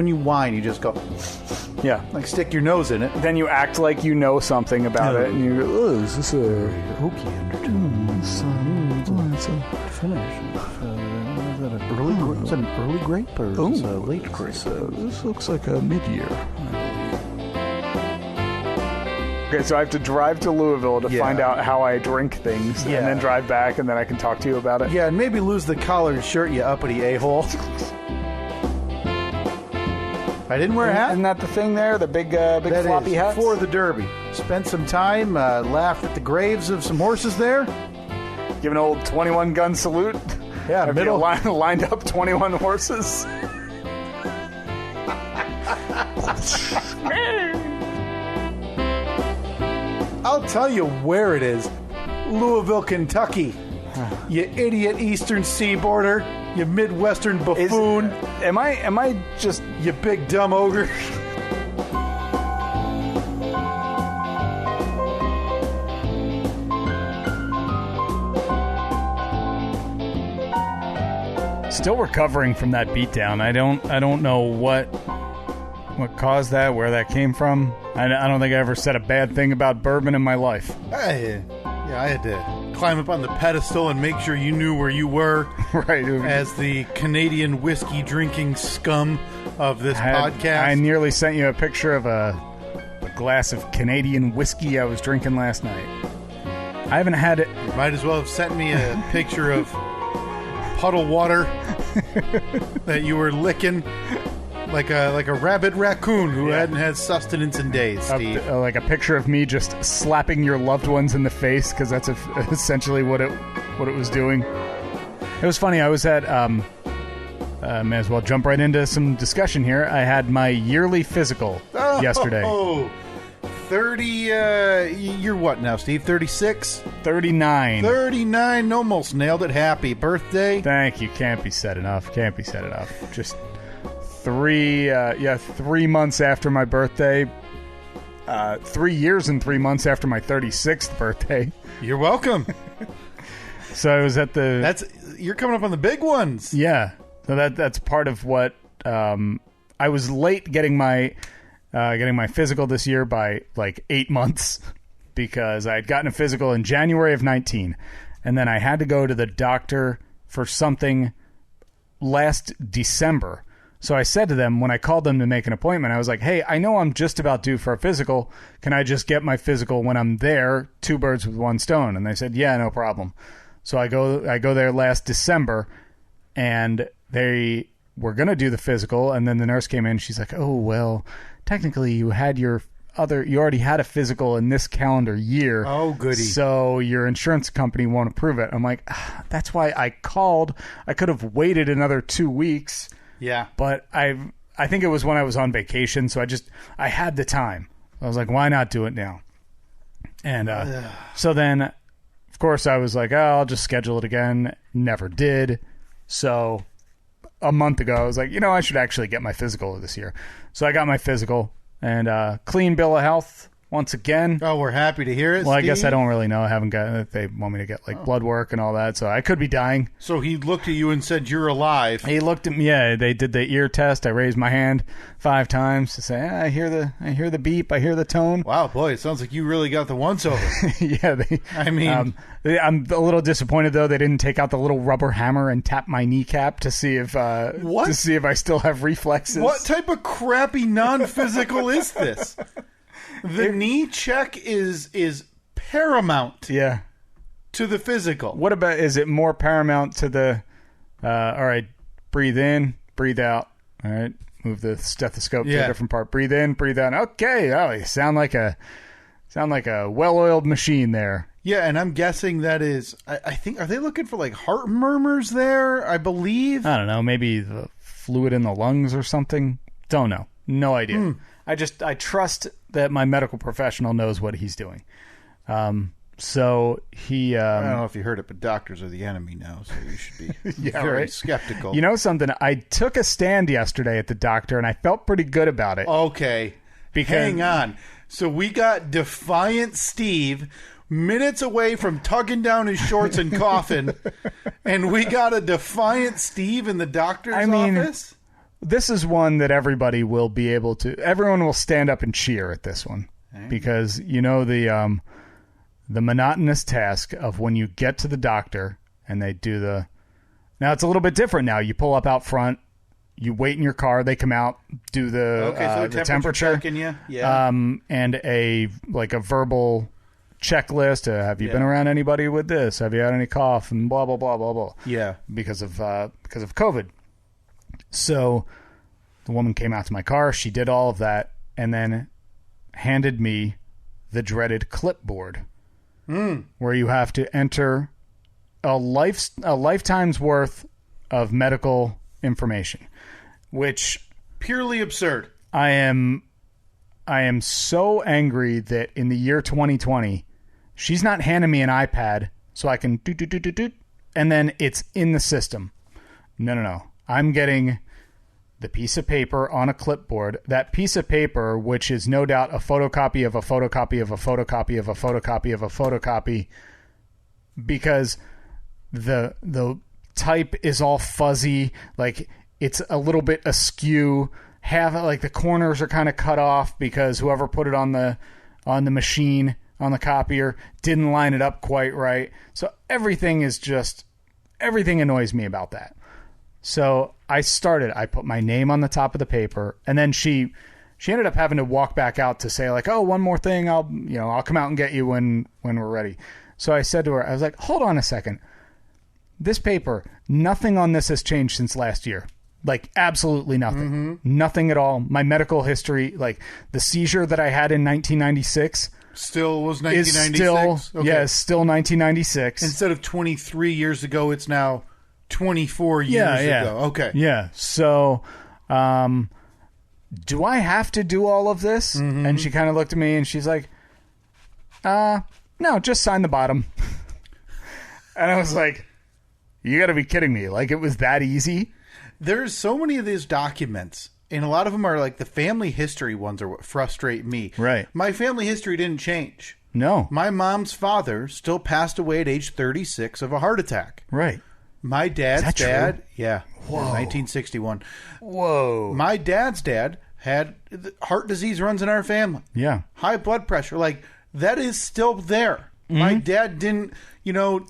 when you whine, you just go, Yeah. like stick your nose in it. Then you act like you know something about it, and you go, oh, is this a... Oaky undertone. It's a Finish. Is that an early grape or is it a late grape? this looks like a mid-year. Okay, so I have to drive to Louisville to find out how I drink things, and then drive back, and then I can talk to you about it. Yeah, and maybe lose the collared shirt, you uppity a-hole. I didn't wear a hat. Isn't that the thing there? The big That floppy is hats? for the Derby. Spent some time, laughed at the graves of some horses there. Give an old 21-gun salute. Yeah, Have middle. you lined up 21 horses. I'll tell you where it is. Louisville, Kentucky. You idiot Eastern Seaboarder. You Midwestern buffoon. Am I just... You big dumb ogre. Still recovering from that beatdown. I don't know what caused that, where that came from. I don't think I ever said a bad thing about bourbon in my life. I had to climb up on the pedestal and make sure you knew where you were. Right. As the Canadian whiskey drinking scum of this podcast. I nearly sent you a picture of a glass of Canadian whiskey I was drinking last night. I haven't had it. You might as well have sent me a picture of puddle water that you were licking like a rabid raccoon who hadn't had sustenance in days, Steve. Like a picture of me just slapping your loved ones in the face, because that's essentially what it was doing. It was funny. I was at may as well jump right into some discussion here. I had my yearly physical yesterday. Oh, 30, you're what now, Steve? 36? 39. 39, almost nailed it. Happy birthday. Thank you. Can't be said enough. Just 3 months after my birthday. 3 years and 3 months after my 36th birthday. You're welcome. So I was at the... You're coming up on the big ones. Yeah. So that's part of what... I was late getting my physical this year by like 8 months, because I had gotten a physical in January of 19, and then I had to go to the doctor for something last December. So I said to them, when I called them to make an appointment, I was like, hey, I know I'm just about due for a physical. Can I just get my physical when I'm there? 2 birds with 1 stone. And they said, yeah, no problem. So I go there last December, and they were going to do the physical, and then the nurse came in. She's like, oh, well, technically you already had a physical in this calendar year. Oh, goody. So your insurance company won't approve it. I'm like, that's why I called. I could have waited another 2 weeks. Yeah. But I think it was when I was on vacation, so I had the time. I was like, why not do it now? And so then, of course, I was like, I'll just schedule it again. Never did. So a month ago, I was like, I should actually get my physical this year. So I got my physical, and clean bill of health once again. Oh, we're happy to hear it, Well, Steve. I guess I don't really know. I haven't got it. They want me to get blood work and all that, so I could be dying. So he looked at you and said, you're alive. He looked at me. Yeah, they did the ear test. I raised my hand 5 times to say, I hear the beep. I hear the tone. Wow, boy, it sounds like you really got the once over. Yeah, I'm a little disappointed though. They didn't take out the little rubber hammer and tap my kneecap to see if I still have reflexes. What type of crappy non-physical is this? The knee check is paramount. Yeah. To the physical. What about, is it more paramount to the, all right, breathe in, breathe out. All right, move the stethoscope to a different part. Breathe in, breathe out. Okay, oh, you sound like a well-oiled machine there. Yeah, and I'm guessing that is, I think, are they looking for like heart murmurs there, I believe? I don't know, maybe the fluid in the lungs or something. Don't know. No idea. I trust that my medical professional knows what he's doing. So he... I don't know if you heard it, but doctors are the enemy now, so you should be very skeptical. You know something? I took a stand yesterday at the doctor, and I felt pretty good about it. Okay. Hang on. So we got Defiant Steve minutes away from tugging down his shorts and coughing, and we got a Defiant Steve in the doctor's office? this is one that everybody will be able to. Everyone will stand up and cheer at this one because the monotonous task of when you get to the doctor and they do the. Now it's a little bit different. Now you pull up out front, you wait in your car. They come out, do the temperature checking you, yeah, and a verbal checklist. Have you been around anybody with this? Have you had any cough? And blah blah blah blah blah. Yeah, because of COVID. So the woman came out to my car. She did all of that and then handed me the dreaded clipboard, where you have to enter a lifetime's worth of medical information, which purely absurd. I am so angry that in the year 2020, she's not handing me an iPad so I can do, and then it's in the system. No. I'm getting the piece of paper on a clipboard. That piece of paper, which is no doubt a photocopy of a photocopy of a photocopy of a photocopy of a photocopy, because the type is all fuzzy, like it's a little bit askew. The corners are kind of cut off because whoever put it on the machine, on the copier, didn't line it up quite right. So everything annoys me about that. So I put my name on the top of the paper, and then she ended up having to walk back out to say like, oh, one more thing. I'll come out and get you when we're ready. So I said to her, I was like, hold on a second. This paper, nothing on this has changed since last year. Like absolutely nothing. Mm-hmm. Nothing at all. My medical history, like the seizure that I had in 1996 still was 1996. Still 1996. Instead of 23 years ago, it's now 24 years ago. Okay. Yeah. So, do I have to do all of this? Mm-hmm. And she kind of looked at me and she's like, no, just sign the bottom. And I was like, you got to be kidding me. Like it was that easy. There's so many of these documents, and a lot of them are like the family history ones are what frustrate me. Right. My family history didn't change. No. My mom's father still passed away at age 36 of a heart attack. Right. My dad's dad, true? Yeah, Whoa. 1961. Whoa. My dad's dad had heart disease runs in our family. Yeah. High blood pressure. Like, that is still there. Mm-hmm. My dad didn't,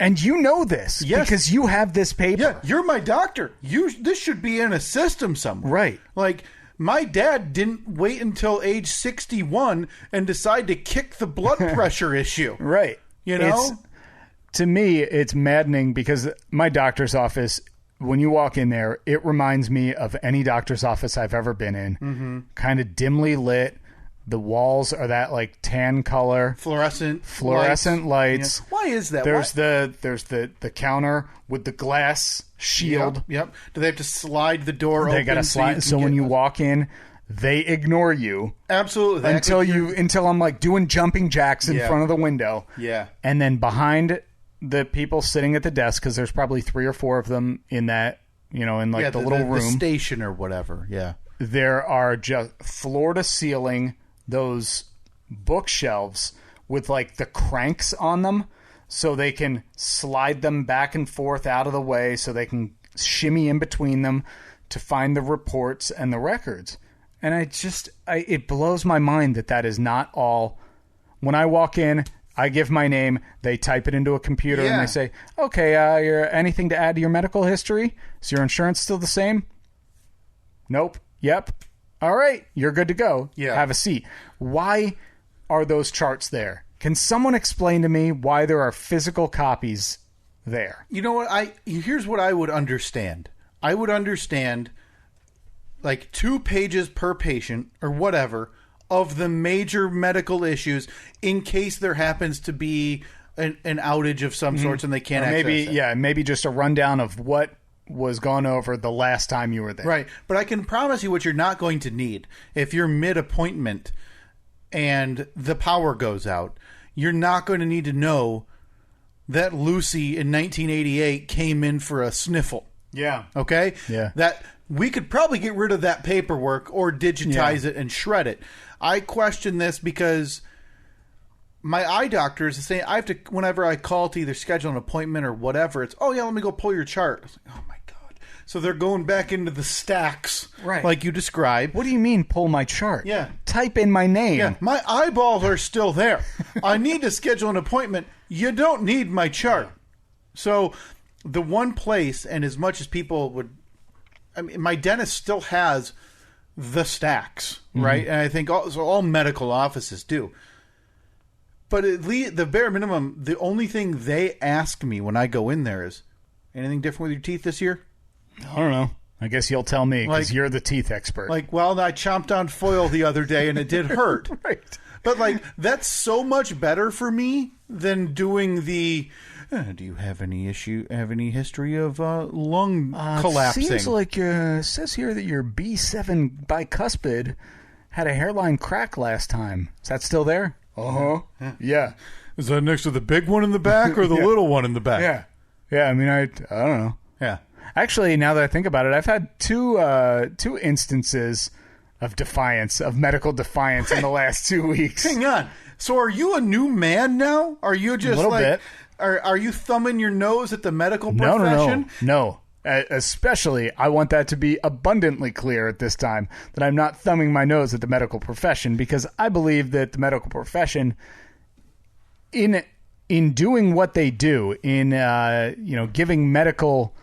And you know this because you have this paper. Yeah, you're my doctor. This should be in a system somewhere. Right. Like, my dad didn't wait until age 61 and decide to kick the blood pressure issue. Right. To me, it's maddening because my doctor's office, when you walk in there, it reminds me of any doctor's office I've ever been in. Mm-hmm. Kind of dimly lit. The walls are that like tan color, fluorescent lights. Yeah. Why is that? There's the counter with the glass shield. Yep. Do they have to slide the door open? They got to slide. So when you walk in, they ignore you. Absolutely. Until I'm like doing jumping jacks in front of the window. Yeah. And then behind the people sitting at the desk, because there's probably 3 or 4 of them in that, in the little room. The station or whatever. Yeah. There are just floor to ceiling those bookshelves with like the cranks on them so they can slide them back and forth out of the way so they can shimmy in between them to find the reports and the records. And it blows my mind that is not all. When I walk in, I give my name, they type it into a computer and they say, okay, anything to add to your medical history? Is your insurance still the same? Nope. Yep. All right, you're good to go. Yeah. Have a seat. Why are those charts there? Can someone explain to me why there are physical copies there? You know what? Here's what I would understand. I would understand like 2 pages per patient or whatever of the major medical issues in case there happens to be an outage of some sorts and they can't access it. Maybe just a rundown of what was gone over the last time you were there. Right. But I can promise you what you're not going to need. If you're mid-appointment and the power goes out, you're not going to need to know that Lucy in 1988 came in for a sniffle. Yeah. Okay? Yeah. That we could probably get rid of that paperwork or digitize it and shred it. I question this because my eye doctor is saying I have to, whenever I call to either schedule an appointment or whatever, it's, let me go pull your chart. I was like, oh my God. So they're going back into the stacks, Right. like you described. What do you mean, pull my chart? Yeah. Type in my name. Yeah, my eyeballs are still there. I need to schedule an appointment. You don't need my chart. So the one place, and as much as people would, I mean, my dentist still has the stacks, right? And I think all medical offices do. But at least the bare minimum, the only thing they ask me when I go in there is, anything different with your teeth this year? I don't know. I guess you'll tell me because Like- you're the teeth expert. Like, well, I chomped on foil the other day and it did hurt. Right. But, like, that's so much better for me than doing the, do you have any history of lung collapsing? Seems like says here that your B7 bicuspid had a hairline crack last time. Is that still there? Yeah. Is that next to the big one in the back or the little one in the back? Yeah. Yeah. I mean, I don't know. Yeah. Actually, now that I think about it, I've had two instances of medical defiance in the last 2 weeks. Hang on. So are you a new man now? Are you just Little like... bit. Are you thumbing your nose at the medical profession? No. Especially, I want that to be abundantly clear at this time that I'm not thumbing my nose at the medical profession, because I believe that the medical profession, in doing what they do, in giving medical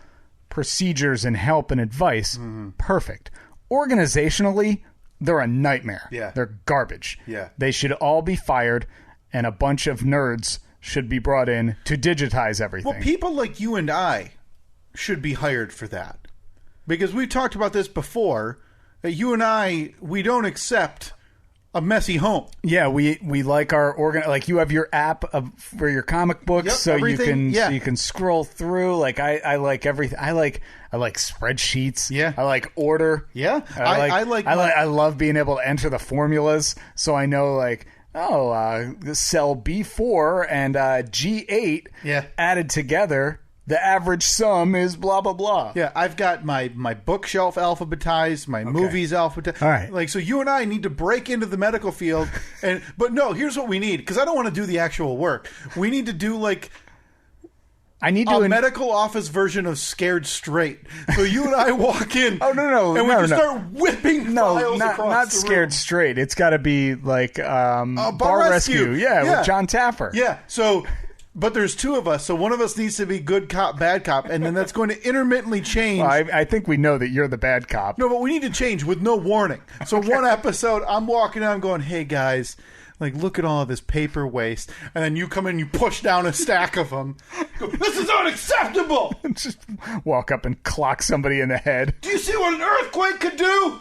procedures and help and advice, perfect. Organizationally, they're a nightmare. Yeah. They're garbage. Yeah. They should all be fired, and a bunch of nerds should be brought in to digitize everything. Well, people like you and I should be hired for that. Because we've talked about this before, that you and I, we don't accept a messy home. Yeah, we like our like you have your app for your comic books, Yep, so everything, so you can scroll through. Like I like everything. I like spreadsheets. Yeah. I like order. Yeah. I love being able to enter the formulas, so I know like cell B4 and G8 added together, the average sum is blah blah blah. Yeah, I've got my bookshelf alphabetized, my movies alphabetized. All right. Like, so you and I need to break into the medical field, but no, here's what we need, because I don't want to do the actual work. We need to do like I need a to medical office version of Scared Straight. So you and I walk in. Oh no! And we just start whipping files across not the Scared room. Straight. It's got to be like Bar Rescue. Yeah, with John Taffer. Yeah. So, but there's two of us, so one of us needs to be good cop, bad cop, and then that's going to intermittently change. Well, I think we know that you're the bad cop. No, but we need to change with no warning. So one episode, I'm walking out, I'm going, hey guys, like, look at all of this paper waste. And then you come in and you push down a stack of them. Go, this is unacceptable! Just walk up and clock somebody in the head. Do you see what an earthquake could do?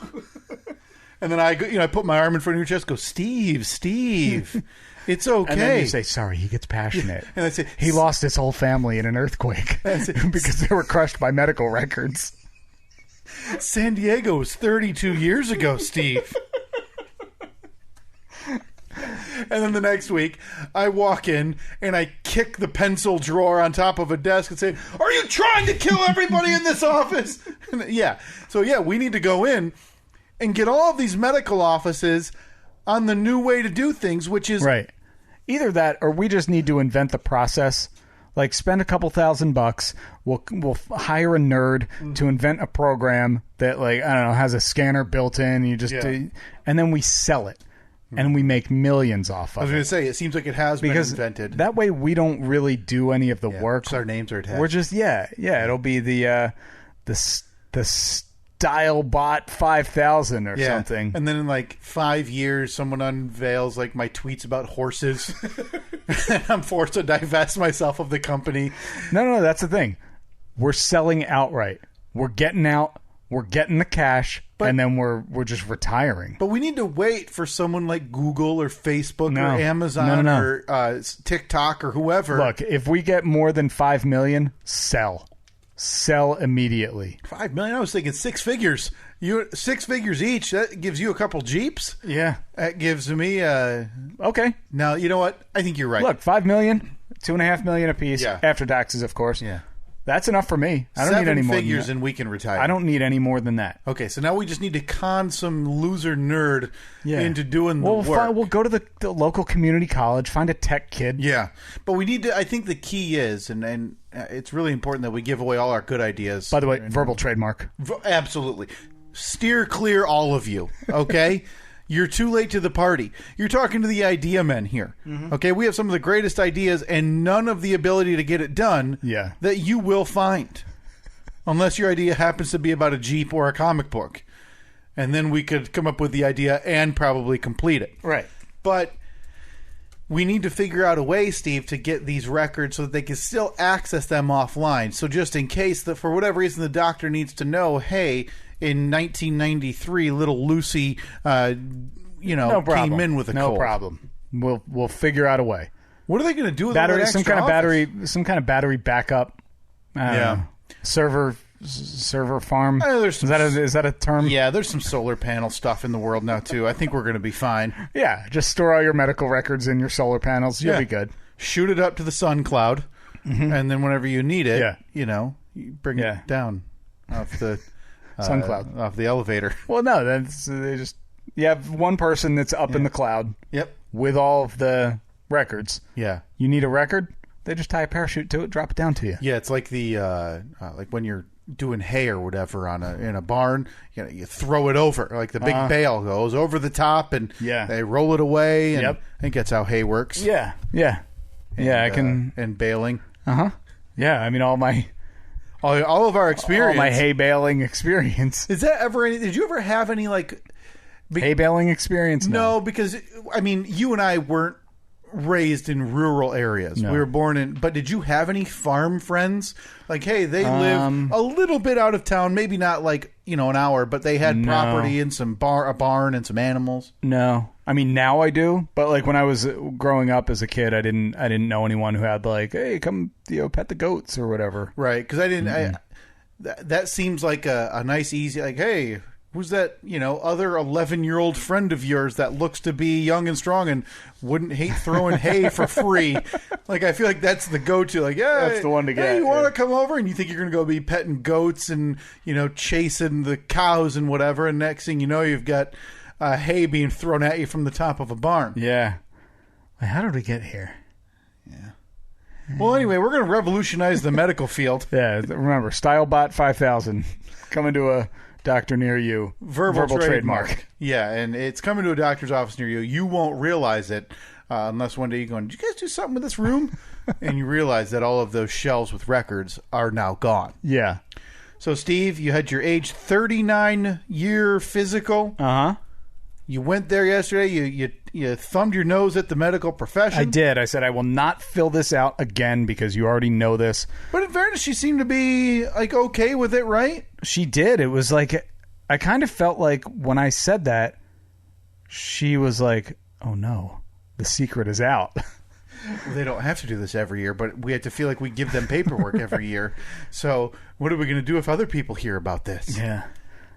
And then I put my arm in front of your chest, go, Steve, it's okay. And then you say, sorry, he gets passionate. And I say, he lost his whole family in an earthquake because they were crushed by medical records. San Diego was 32 years ago, Steve. And then the next week, I walk in and I kick the pencil drawer on top of a desk and say, are you trying to kill everybody in this office? And yeah. So, yeah, we need to go in and get all of these medical offices on the new way to do things, which is... Right. Either that or we just need to invent the process. Like, spend a couple $1,000. We'll hire a nerd to invent a program that, like, I don't know, has a scanner built in. You just and then we sell it. And we make millions off of it. I was going to say, it seems like it has been invented. That way we don't really do any of the work. So our names are attached. We're just, it'll be the StyleBot 5000 or something. And then in like 5 years, someone unveils like my tweets about horses. And I'm forced to divest myself of the company. No, that's the thing. We're selling outright. We're getting out. We're getting the cash, and then we're just retiring. But we need to wait for someone like Google or Facebook or Amazon or TikTok or whoever. Look, if we get more than 5 million, sell immediately. 5 million? I was thinking 6 figures. 6 figures each. That gives you a couple Jeeps. Yeah, that gives me. Okay. Now you know what? I think you're right. Look, 5 million, 2.5 million a piece after taxes, of course. Yeah. That's enough for me. I don't need any more figures than that. and we can retire. I don't need any more than that. Okay, so now we just need to con some loser nerd into doing the work. We'll go to the local community college, find a tech kid. Yeah, but we need to. I think the key is, and it's really important that we give away all our good ideas. By the way, verbal trademark. Absolutely. Steer clear, all of you, okay? You're too late to the party. You're talking to the idea men here. Mm-hmm. Okay, we have some of the greatest ideas and none of the ability to get it done that you will find. Unless your idea happens to be about a Jeep or a comic book. And then we could come up with the idea and probably complete it. Right. But we need to figure out a way, Steve, to get these records so that they can still access them offline. So just in case that for whatever reason the doctor needs to know, hey, in 1993, little Lucy, came in with a cold. No problem. We'll figure out a way. What are they going to do with battery? Some kind of battery backup. Server farm. Is that a term? Yeah, there's some solar panel stuff in the world now too. I think we're going to be fine. Yeah, just store all your medical records in your solar panels. You'll be good. Shoot it up to the sun cloud, and then whenever you need it, you bring it down off the sun cloud, off the elevator. Well, no, you have one person that's up in the cloud. Yep. With all of the records. Yeah. You need a record? They just tie a parachute to it, drop it down to you. Yeah, it's like the like when you're doing hay or whatever in a barn, you throw it over, like the big bale goes over the top, and they roll it away. And I think that's how hay works. Yeah. I can and baling. Yeah, I mean all of our experience, all my hay baling experience. Is that ever any? Did you ever have any hay baling experience? No, because I mean, you and I weren't raised in rural areas. No. We were born in, but did you have any farm friends? Like, hey, they live a little bit out of town, maybe not an hour, but they had property and a barn and some animals. No. I mean, now I do, but when I was growing up as a kid, I didn't know anyone who had hey, come, pet the goats or whatever. Right. Cause I didn't, that seems like a nice, easy, hey, who's that, other 11-year-old friend of yours that looks to be young and strong and wouldn't hate throwing hay for free? I feel like that's the go-to. That's the one to get. Hey, you want to come over? And you think you're going to go be petting goats and, chasing the cows and whatever. And next thing you know, you've got hay being thrown at you from the top of a barn. Yeah. How did we get here? Yeah. Well, anyway, we're going to revolutionize the medical field. Yeah. Remember, StyleBot 5000 coming to a doctor near you. Verbal trademark. Yeah, and it's coming to a doctor's office near you. You won't realize it unless one day you're going, did you guys do something with this room? And you realize that all of those shelves with records are now gone. Yeah. So, Steve, you had your age 39-year physical. Uh-huh. You went there yesterday. You thumbed your nose at the medical profession. I did. I said, I will not fill this out again because you already know this. But in fairness, she seemed to be okay with it, right? She did. It was I kind of felt like when I said that, she was like, oh no, the secret is out. Well, they don't have to do this every year, but we have to feel like we give them paperwork every year. So what are we going to do if other people hear about this? Yeah.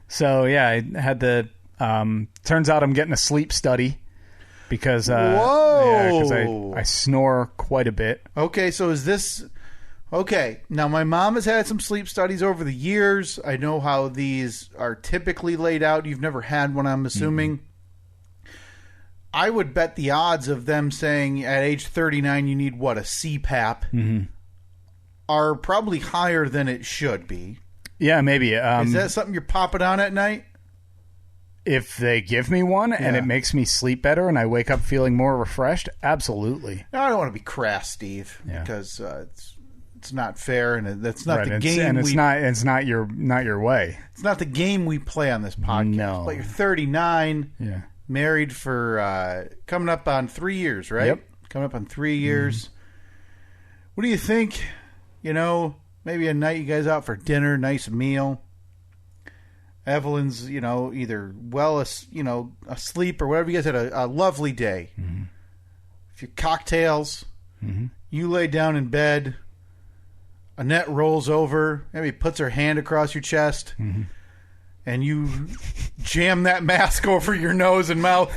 So yeah, I had the... turns out I'm getting a sleep study because I snore quite a bit. Okay, so is this okay? Now my mom has had some sleep studies over the years. I know how these are typically laid out. You've never had one, I'm assuming. Mm-hmm. I would bet the odds of them saying at age 39 you need a CPAP are probably higher than it should be. Yeah, maybe. Is that something you're popping on at night? If they give me one and it makes me sleep better and I wake up feeling more refreshed, absolutely. Now, I don't want to be crass, Steve, because it's not fair, and that's not the game. And it's not your way. It's not the game we play on this podcast. No. But you're 39, married for coming up on 3 years, right? Yep. Coming up on 3 years. What do you think? Maybe a night you guys out for dinner, nice meal. Evelyn's, either asleep or whatever. You guys had a lovely day. Mm-hmm. A few cocktails. Mm-hmm. You lay down in bed. Annette rolls over, maybe puts her hand across your chest, and you jam that mask over your nose and mouth.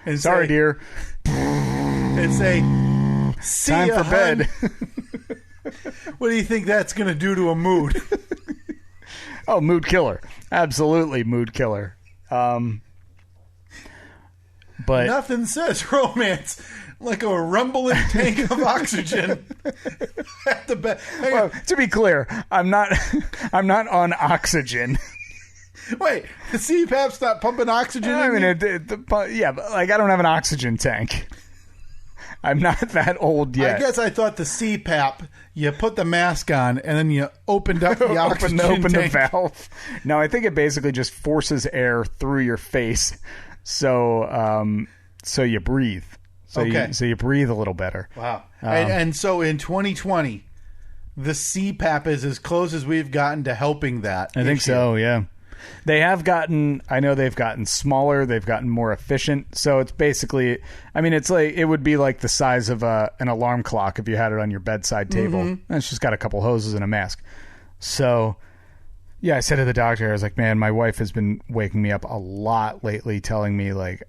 And sorry, dear. And say, see time ya, for bed. What do you think that's going to do to a mood? Oh, mood killer. Absolutely mood killer. But nothing says romance like a rumbling tank of oxygen at the back. Well, to be clear, I'm not on oxygen. Wait, the CPAP's not pumping oxygen? I mean, yeah, but like I don't have an oxygen tank. I'm not that old yet. I guess I thought the CPAP, you put the mask on and then you opened up the oxygen open tank. the valve. No, I think it basically just forces air through your face, so you breathe. So you breathe a little better. Wow. And so in 2020, the CPAP is as close as we've gotten to helping that. I think so, yeah. They have gotten, I know they've gotten smaller, they've gotten more efficient. So it's basically, I mean, it's like, it would be like the size of an alarm clock if you had it on your bedside table. Mm-hmm. And it's just got a couple hoses and a mask. So, yeah, I said to the doctor, I was like, man, my wife has been waking me up a lot lately, telling me, like,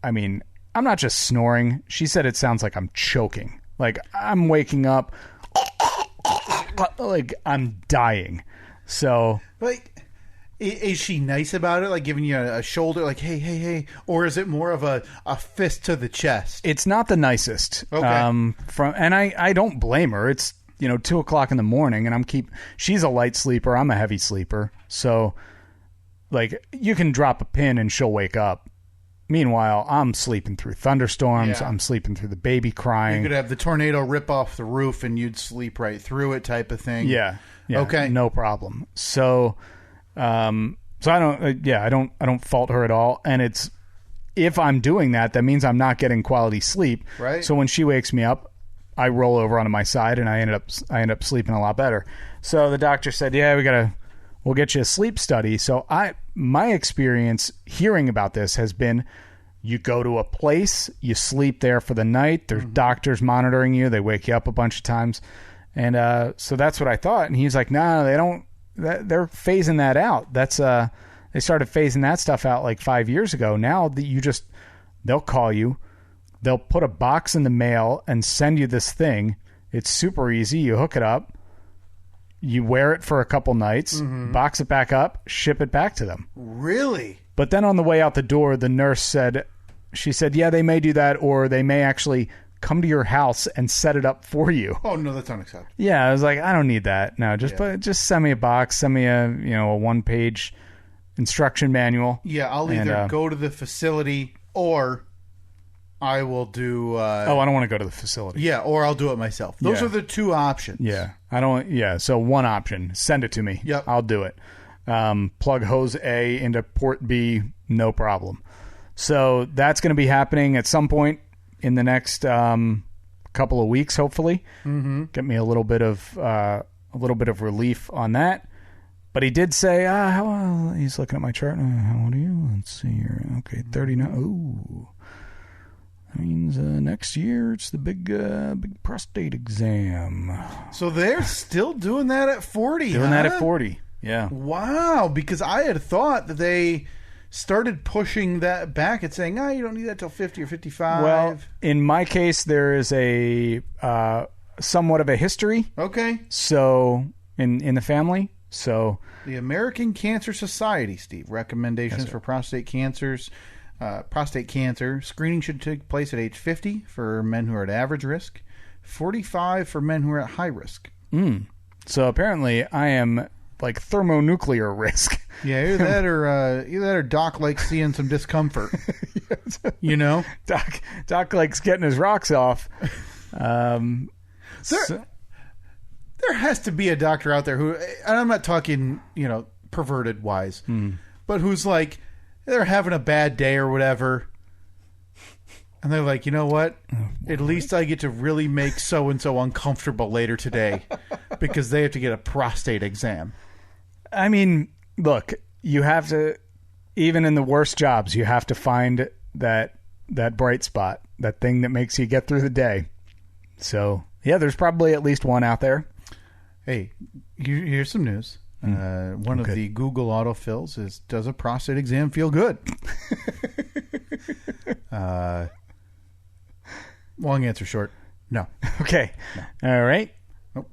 I mean, I'm not just snoring. She said it sounds like I'm choking. Like, I'm waking up, like, I'm dying. So, like, is she nice about it? Like giving you a shoulder, like, hey? Or is it more of a fist to the chest? It's not the nicest. Okay. And I don't blame her. It's, 2:00 in the morning and she's a light sleeper. I'm a heavy sleeper. So, like, you can drop a pin and she'll wake up. Meanwhile, I'm sleeping through thunderstorms. Yeah. I'm sleeping through the baby crying. You could have the tornado rip off the roof and you'd sleep right through it type of thing. Yeah. Okay. No problem. So I don't fault her at all. And it's, if I'm doing that, that means I'm not getting quality sleep. Right. So when she wakes me up, I roll over onto my side and I end up sleeping a lot better. So the doctor said, yeah, we'll get you a sleep study. So my experience hearing about this has been, you go to a place, you sleep there for the night. There's doctors monitoring you. They wake you up a bunch of times. And so that's what I thought. And he's like, no, they don't. They're phasing that out. That's they started phasing that stuff out like 5 years ago. Now that they'll call you, they'll put a box in the mail and send you this thing. It's super easy. You hook it up, you wear it for a couple nights, box it back up, ship it back to them. Really? But then on the way out the door, the nurse said, yeah, they may do that, or they may actually come to your house and set it up for you. Oh no, that's unacceptable. Yeah, I was like, I don't need that. No, just send me a box, send me a 1-page instruction manual. Yeah, I'll either go to the facility or I will do. I don't want to go to the facility. Yeah, or I'll do it myself. Those are the two options. Yeah, I don't. Yeah, so one option, send it to me. Yep, I'll do it. Plug hose A into port B, no problem. So that's going to be happening at some point in the next couple of weeks, hopefully. Get me a little bit of relief on that. But he did say, he's looking at my chart. How old are you? Let's see here. Okay, 39. Ooh, that means next year it's the big prostate exam. So they're still doing that at 40. Doing that at 40. Yeah. Wow, because I had thought that they started pushing that back and saying, you don't need that till 50 or 55. Well, in my case, there is a somewhat of a history. Okay. So in the family. So the American Cancer Society, Steve, recommendations for prostate cancer screening should take place at age 50 for men who are at average risk, 45 for men who are at high risk. So apparently I am like thermonuclear risk. Yeah, either that or Doc likes seeing some discomfort. Doc likes getting his rocks off. There has to be a doctor out there who, and I'm not talking, perverted wise, but who's like, they're having a bad day or whatever, and they're like, you know what? At least I get to really make so and so uncomfortable later today because they have to get a prostate exam. I mean, look, you have to, even in the worst jobs, you have to find that bright spot, that thing that makes you get through the day. So, yeah, there's probably at least one out there. Hey, here's some news. One of the Google autofills is, does a prostate exam feel good? Long answer short, no. Okay. No. All right. Nope.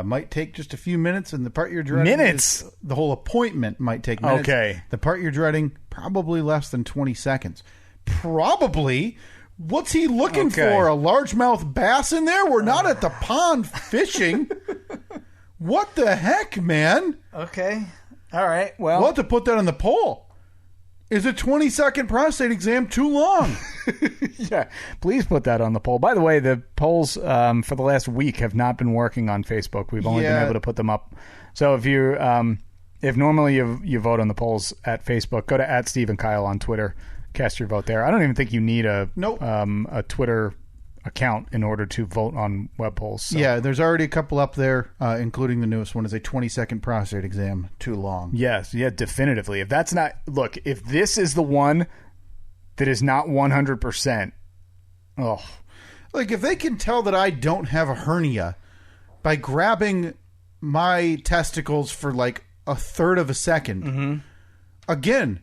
Might take just a few minutes, and the part you're dreading... Minutes? The whole appointment might take minutes. Okay. The part you're dreading, probably less than 20 seconds. Probably. What's he looking for? A largemouth bass in there? We're not at the pond fishing. What the heck, man? Okay. All right. Well, We'll have to put that on the poll. Is a 20-second prostate exam too long? yeah, please put that on the poll. By the way, the polls for the last week have not been working on Facebook. We've only been able to put them up. So if you, if normally you vote on the polls at Facebook, go to @SteveandKyle on Twitter, cast your vote there. I don't even think you need a Twitter account in order to vote on web polls. So. Yeah, there's already a couple up there, including the newest one is a 20-second prostate exam too long. Yes, yeah, definitively. If that's not... Look, if this is the one that is not 100%, Like, if they can tell that I don't have a hernia by grabbing my testicles for, like, a third of a second, again,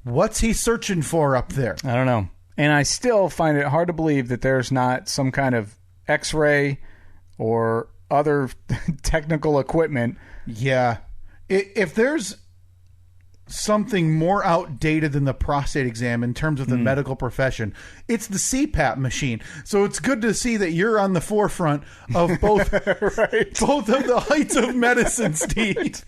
what's he searching for up there? I don't know. And I still find it hard to believe that there's not some kind of X-ray or other technical equipment. Yeah. If there's something more outdated than the prostate exam in terms of the medical profession, it's the CPAP machine. So it's good to see that you're on the forefront of both, both of the heights of medicine, Steve.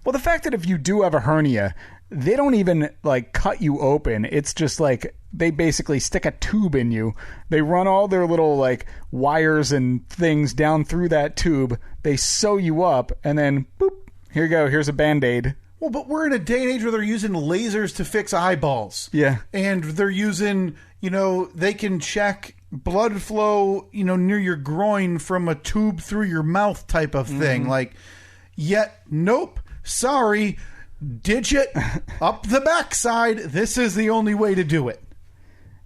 Well, the fact that if you do have a hernia, they don't even like cut you open. It's just like they basically stick a tube in you. They run all their little like wires and things down through that tube. They sew you up and then boop, here you go. Here's a Band-Aid. Well, but we're in a day and age where they're using lasers to fix eyeballs. Yeah. And they're using, they can check blood flow, near your groin from a tube through your mouth type of thing. Like, yet, nope, sorry, digit up the backside. This is the only way to do it.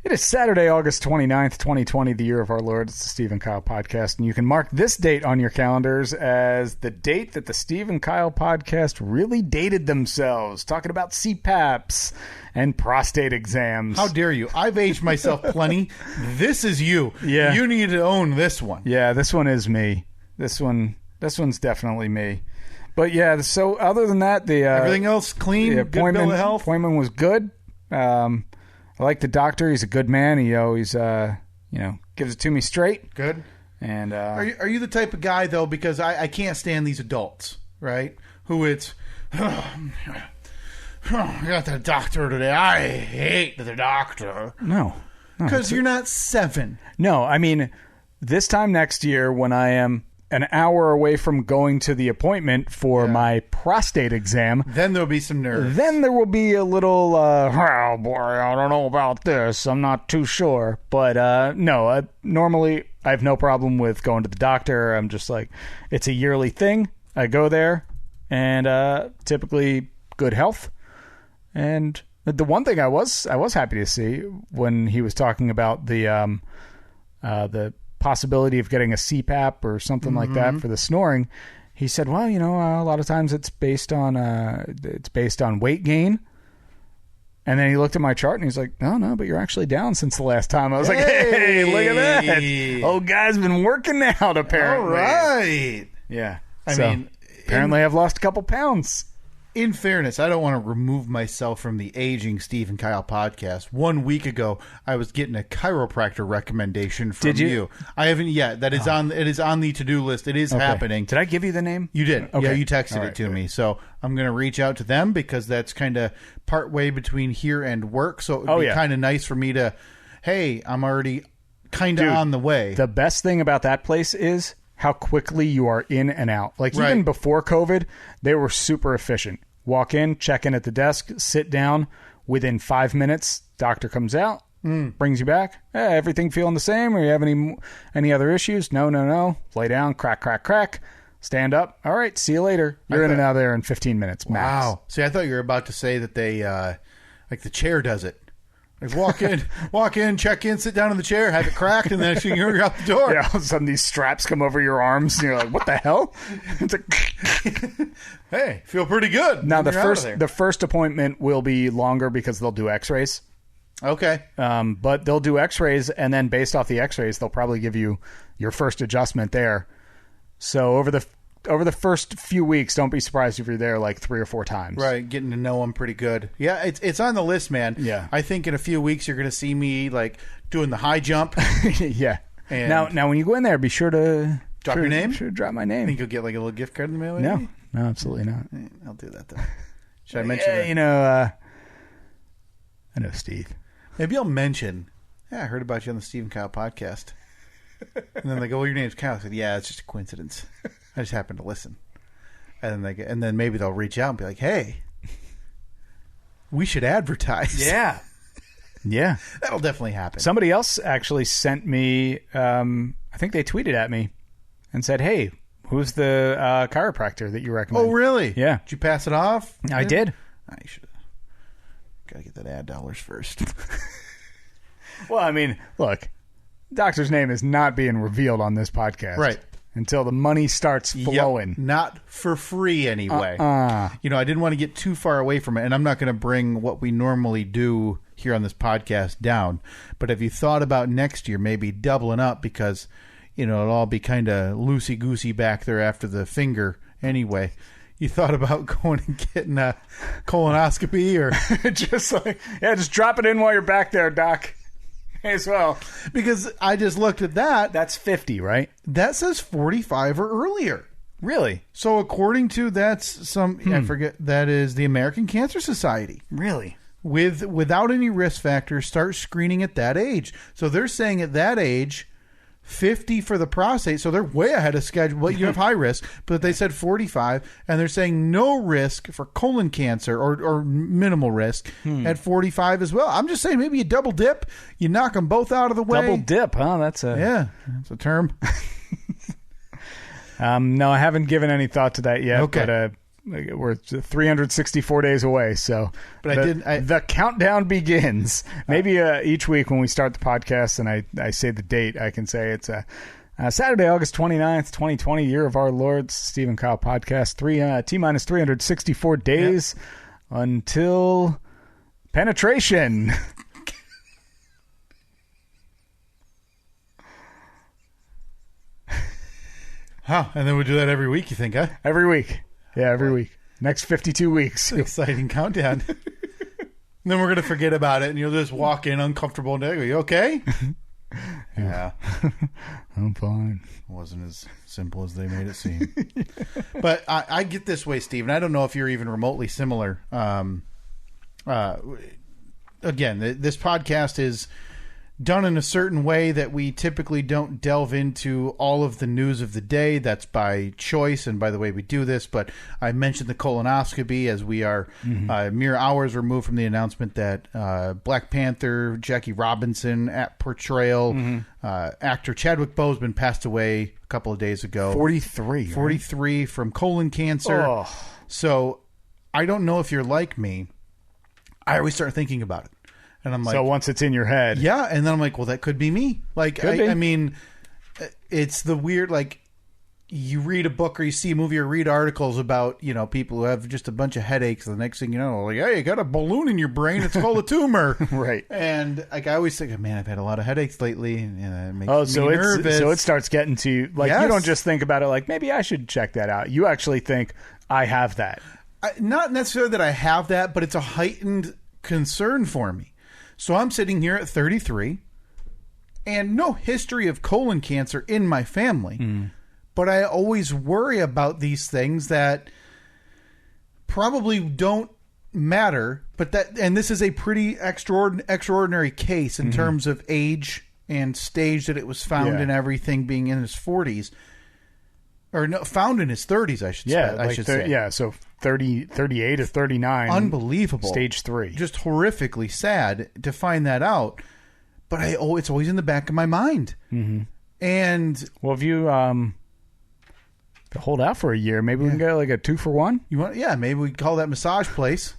It is Saturday, August 29th, 2020, the year of our Lord. It's the Steve and Kyle podcast, and you can mark this date on your calendars as the date that the Steve and Kyle podcast really dated themselves, talking about CPAPs and prostate exams. How dare you? I've aged myself plenty. This is you. Yeah. You need to own this one. Yeah, this one is me. This one's definitely me. But yeah, so other than that, everything else clean, good bill of health. Appointment was good. I like the doctor. He's a good man. He always, gives it to me straight. Good. And are you the type of guy though? Because I can't stand these adults, right? Who it's, I got the doctor today. I hate the doctor. No, because you're not 7. No, I mean, this time next year when I am an hour away from going to the appointment for my prostate exam. Then there'll be some nerves. Then there will be a little, oh boy, I don't know about this. I'm not too sure. But no, normally I have no problem with going to the doctor. I'm just like, it's a yearly thing. I go there and typically good health. And the one thing I was happy to see when he was talking about the possibility of getting a CPAP or something like that for the snoring, he said, well, a lot of times it's based on weight gain. And then he looked at my chart and he's like, no, but you're actually down since the last time. I was like, hey, look at that. Old guy's been working out, apparently. All right. Yeah. I mean, apparently I've lost a couple pounds. In fairness, I don't want to remove myself from the Aging Steve and Kyle podcast. 1 week ago, I was getting a chiropractor recommendation from Did you? I haven't yet. That is on. It is on the to-do list. It is happening. Did I give you the name? You did. Okay. Yeah, you texted it to me. So I'm going to reach out to them because that's kind of part way between here and work. So it would be kind of nice for me to, hey, I'm already kind of on the way. The best thing about that place is how quickly you are in and out. Like even before COVID, they were super efficient. Walk in, check in at the desk, sit down. Within 5 minutes, doctor comes out, brings you back. Hey, everything feeling the same? Or you have any other issues? No. Lay down, crack. Stand up. All right, see you later. You're in and out of there in 15 minutes max. Wow. See, I thought you were about to say that they, like the chair does it. Like walk in, check in, sit down in the chair, have it cracked, and then you're out the door. Yeah, all of a sudden these straps come over your arms, and you're like, "What the hell?" It's like, hey, feel pretty good. Now the first appointment will be longer because they'll do X-rays. Okay. But they'll do X-rays, and then based off the X-rays, they'll probably give you your first adjustment there. So over the first few weeks, don't be surprised if you're there like 3 or 4 times. Right, getting to know them pretty good. Yeah, it's on the list, man. Yeah. I think in a few weeks you're going to see me like doing the high jump. Yeah. And Now when you go in there, be sure to drop your name. Sure to drop my name. Think you'll get like a little gift card in the mail? No, absolutely not. I'll do that though. Should I mention Yeah, that? I know Steve. Maybe I'll mention. Yeah, I heard about you on the Steve and Kyle podcast. And then they go, "Well, your name's Kyle." I said, "Yeah, it's just a coincidence. I just happened to listen." And then maybe they'll reach out and be like, "Hey, we should advertise." Yeah. Yeah. That'll definitely happen. Somebody else actually sent me, I think they tweeted at me and said, "Hey, who's the chiropractor that you recommend?" Oh, really? Yeah. Did you pass it off? I did. I should. Gotta get that ad dollars first. Well, I mean, look, doctor's name is not being revealed on this podcast. Right. Until the money starts flowing. Yep, not for free anyway. Uh-uh. You know, I didn't want to get too far away from it, and I'm not going to bring what we normally do here on this podcast down. But have you thought about next year maybe doubling up because, you know, it'll all be kind of loosey-goosey back there after the finger anyway. You thought about going and getting a colonoscopy or just drop it in while you're back there, Doc. As well. Because I just looked at that. That's 50, right? That says 45 or earlier. Really? So according to I forget, that is the American Cancer Society. Really? Without any risk factors, start screening at that age. So they're saying at that age, 50 for the prostate. So they're way ahead of schedule. Well, you have high risk, but they said 45, and they're saying no risk for colon cancer or minimal risk at 45 as well. I'm just saying maybe you double dip, you knock them both out of the way. Double dip, huh? That's a term. No, I haven't given any thought to that yet. Okay. But we're 364 days away, so but the countdown begins. Maybe each week when we start the podcast and I say the date, I can say it's Saturday, August 29th, 2020, year of our Lord, Steve and Kyle podcast. T-minus 364 days until penetration. Huh, and then we do that every week, you think, huh? Every week. Yeah, every week. Next 52 weeks. Exciting countdown. And then we're going to forget about it, and you'll just walk in uncomfortable and go, "You okay?" Yeah. I'm fine. It wasn't as simple as they made it seem. But I get this way, Steve, and I don't know if you're even remotely similar. Again, this podcast is done in a certain way that we typically don't delve into all of the news of the day. That's by choice and by the way we do this. But I mentioned the colonoscopy as we are mere hours removed from the announcement that Black Panther, Jackie Robinson at portrayal, actor Chadwick Boseman passed away a couple of days ago. 43. 43 right? From colon cancer. Oh. So I don't know if you're like me. I always start thinking about it. And I'm like, so once it's in your head. Yeah. And then I'm like, well, that could be me. Like, I mean, it's the weird, like, you read a book or you see a movie or read articles about, you know, people who have just a bunch of headaches. And the next thing you know, like, hey, you got a balloon in your brain. It's called a tumor. Right. And like, I always think, man, I've had a lot of headaches lately. And it makes me nervous. So it starts getting to you. Like, you don't just think about it like, maybe I should check that out. You actually think, I have that. Not necessarily that I have that, but it's a heightened concern for me. So I'm sitting here at 33 and no history of colon cancer in my family. But I always worry about these things that probably don't matter. And this is a pretty extraordinary case in terms of age and stage that it was found and everything, being in his 40s. Or no, found in his 30s, I should say. Yeah, so 38 or 39. Unbelievable. Stage 3. Just horrifically sad to find that out. But it's always in the back of my mind. And well, if you hold out for a year, maybe we can get like a 2-for-1. You want? Yeah, maybe we call that massage place.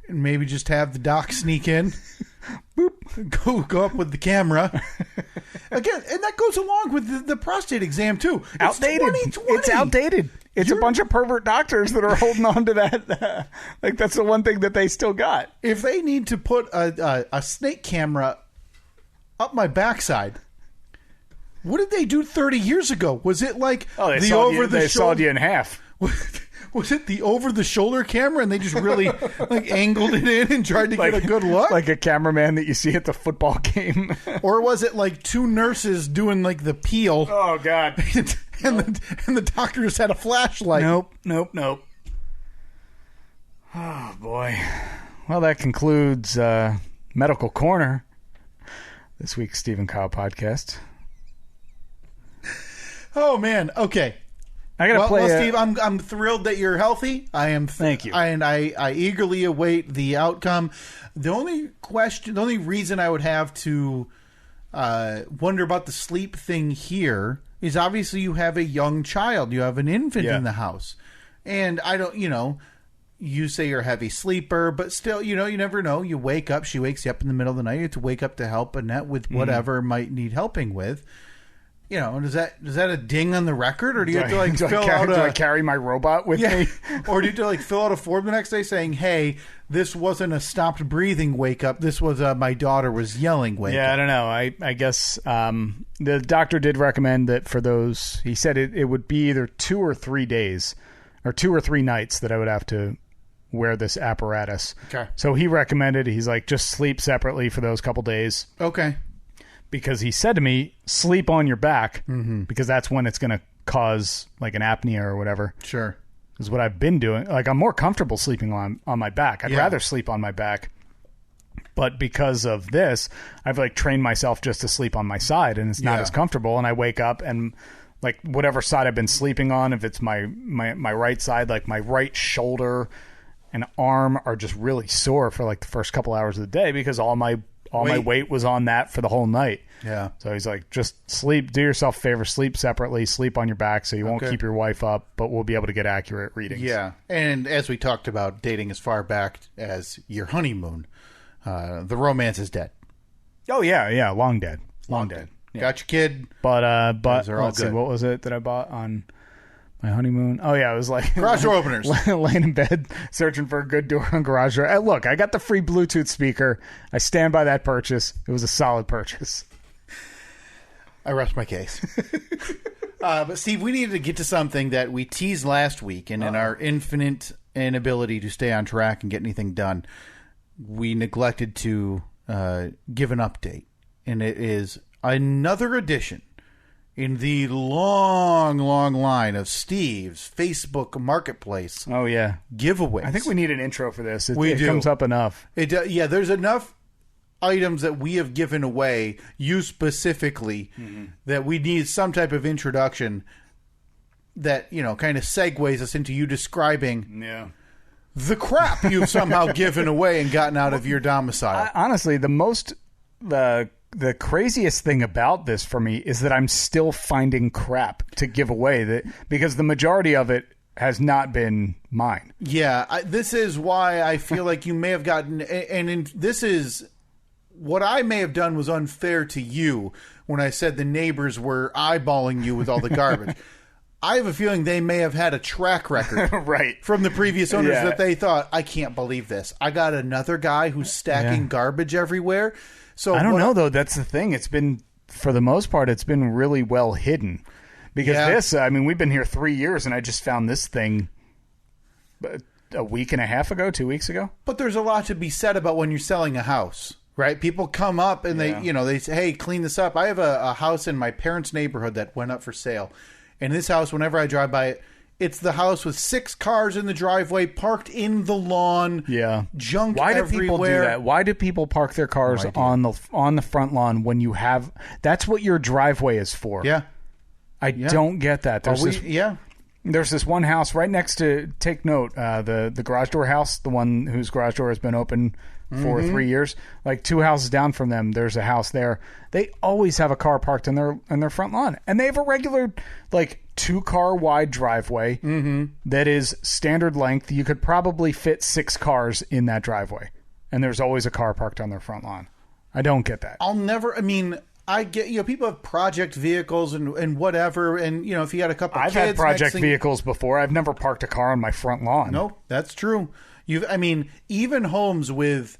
And maybe just have the doc sneak in. Boop. Go up with the camera. Again, and that goes along with the prostate exam, too. Outdated. It's outdated. It's a bunch of pervert doctors that are holding on to that. Like, that's the one thing that they still got. If they need to put a snake camera up my backside, What did they do 30 years ago? Was it like they the sawed over the they sawed shoulder? you in half. Was it the over the shoulder camera and they just really like angled it in and tried to get a good look? Like a cameraman that you see at the football game. Or was it like two nurses doing like the peel? Oh God. and the doctor just had a flashlight. Nope. Oh boy. Well, that concludes Medical Corner, this week's Steve and Kyle podcast. Oh man. Okay. I gotta play. Well, Steve, I'm thrilled that you're healthy. I am. Thank you. And I eagerly await the outcome. The only reason I would have to wonder about the sleep thing here is obviously you have a young child. You have an infant in the house, and I don't. You say you're a heavy sleeper, but still, you never know. You wake up. She wakes you up in the middle of the night. You have to wake up to help Annette with whatever might need helping with. Is that a ding on the record, or do you have to fill out do I carry my robot with me? Or do you have to fill out a form the next day saying, "Hey, this wasn't a stopped breathing wake up. This was my daughter was yelling wake up." I don't know. I guess the doctor did recommend that for those. He said it would be either 2 or 3 days, or 2 or 3 nights that I would have to wear this apparatus. Okay. So he recommended. He's like, just sleep separately for those couple days. Okay. Because he said to me, sleep on your back, because that's when it's going to cause like an apnea or whatever. Sure. Is what I've been doing. Like, I'm more comfortable sleeping on my back. I'd rather sleep on my back. But because of this, I've trained myself just to sleep on my side, and it's not as comfortable. And I wake up and whatever side I've been sleeping on, if it's my right side, like my right shoulder and arm are just really sore for the first couple hours of the day because all my weight was on that for the whole night. Yeah. So he's like, just sleep, do yourself a favor, sleep separately, sleep on your back so you won't keep your wife up, but we'll be able to get accurate readings. Yeah. And as we talked about dating as far back as your honeymoon, the romance is dead. Oh, yeah. Long dead. Yeah. Got your kid. But let's see, what was it that I bought on my honeymoon? Oh, yeah, it was garage door openers. Laying in bed, searching for a good door on garage door. Look, I got the free Bluetooth speaker. I stand by that purchase. It was a solid purchase. I rest my case. But Steve, we needed to get to something that we teased last week, and in our infinite inability to stay on track and get anything done, we neglected to give an update. And it is another edition in the long line of Steve's Facebook Marketplace. Oh, yeah. Giveaways. I think we need an intro for this. It do. Comes up enough. There's enough items that we have given away, you specifically, that we need some type of introduction that, kind of segues us into you describing the crap you've somehow given away and gotten out of your domicile. Honestly, the craziest thing about this for me is that I'm still finding crap to give away, because the majority of it has not been mine. Yeah, this is why I feel like you may have gotten, this is what I may have done was unfair to you when I said the neighbors were eyeballing you with all the garbage. I have a feeling they may have had a track record right from the previous owners that they thought, I can't believe this. I got another guy who's stacking garbage everywhere. So I don't know, though. That's the thing. It's been, for the most part, it's been really well hidden. Because we've been here 3 years, and I just found this thing a week and a half ago, 2 weeks ago. But there's a lot to be said about when you're selling a house, right? People come up and they say, hey, clean this up. I have a house in my parents' neighborhood that went up for sale. And this house, whenever I drive by it, it's the house with 6 cars in the driveway, parked in the lawn, junk Why do everywhere. people do that? Why do people park their cars on the front lawn when you have? That's what your driveway is for. Yeah, I don't get that. There's this one house right next to. Take note, the garage door house, the one whose garage door has been open for 3 years. 2 houses down from them, there's a house there. They always have a car parked in their front lawn, and they have a regular 2-car wide driveway that is standard length. You could probably fit 6 cars in that driveway, and there's always a car parked on their front lawn. I don't get that. I get, people have project vehicles and whatever, and if you got a couple I've kids, had project vehicles before. I've never parked a car on my front lawn. No, that's true. Even homes with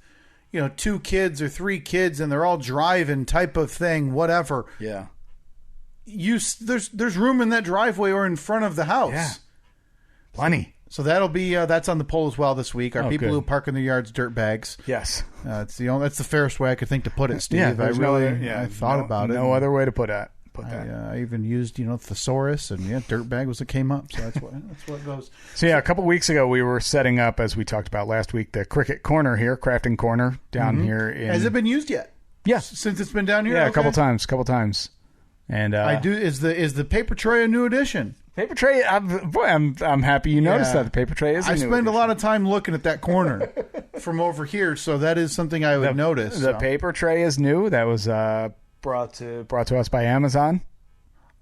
2 kids or 3 kids and they're all driving type of thing, whatever. Yeah. there's room in that driveway or in front of the house. Yeah. Plenty. So that'll be that's on the poll as well this week. Are people good. who park in their yards dirt bags? Yes. That's the fairest way I could think to put it, Steve. Yeah, I thought about it. No other way to put that. I even used thesaurus and dirtbag was what came up. So that's what it goes. So a couple weeks ago we were setting up, as we talked about last week, the Cricket Corner here, crafting corner down here. Has it been used yet? Yeah, since it's been down here. Yeah, okay. a couple times. And I do. Is the paper tray a new addition? Paper tray. I'm happy you noticed that the paper tray is. I spend a lot of time looking at that corner from over here, so that is something I would notice. The paper tray is new. That was brought to us by Amazon.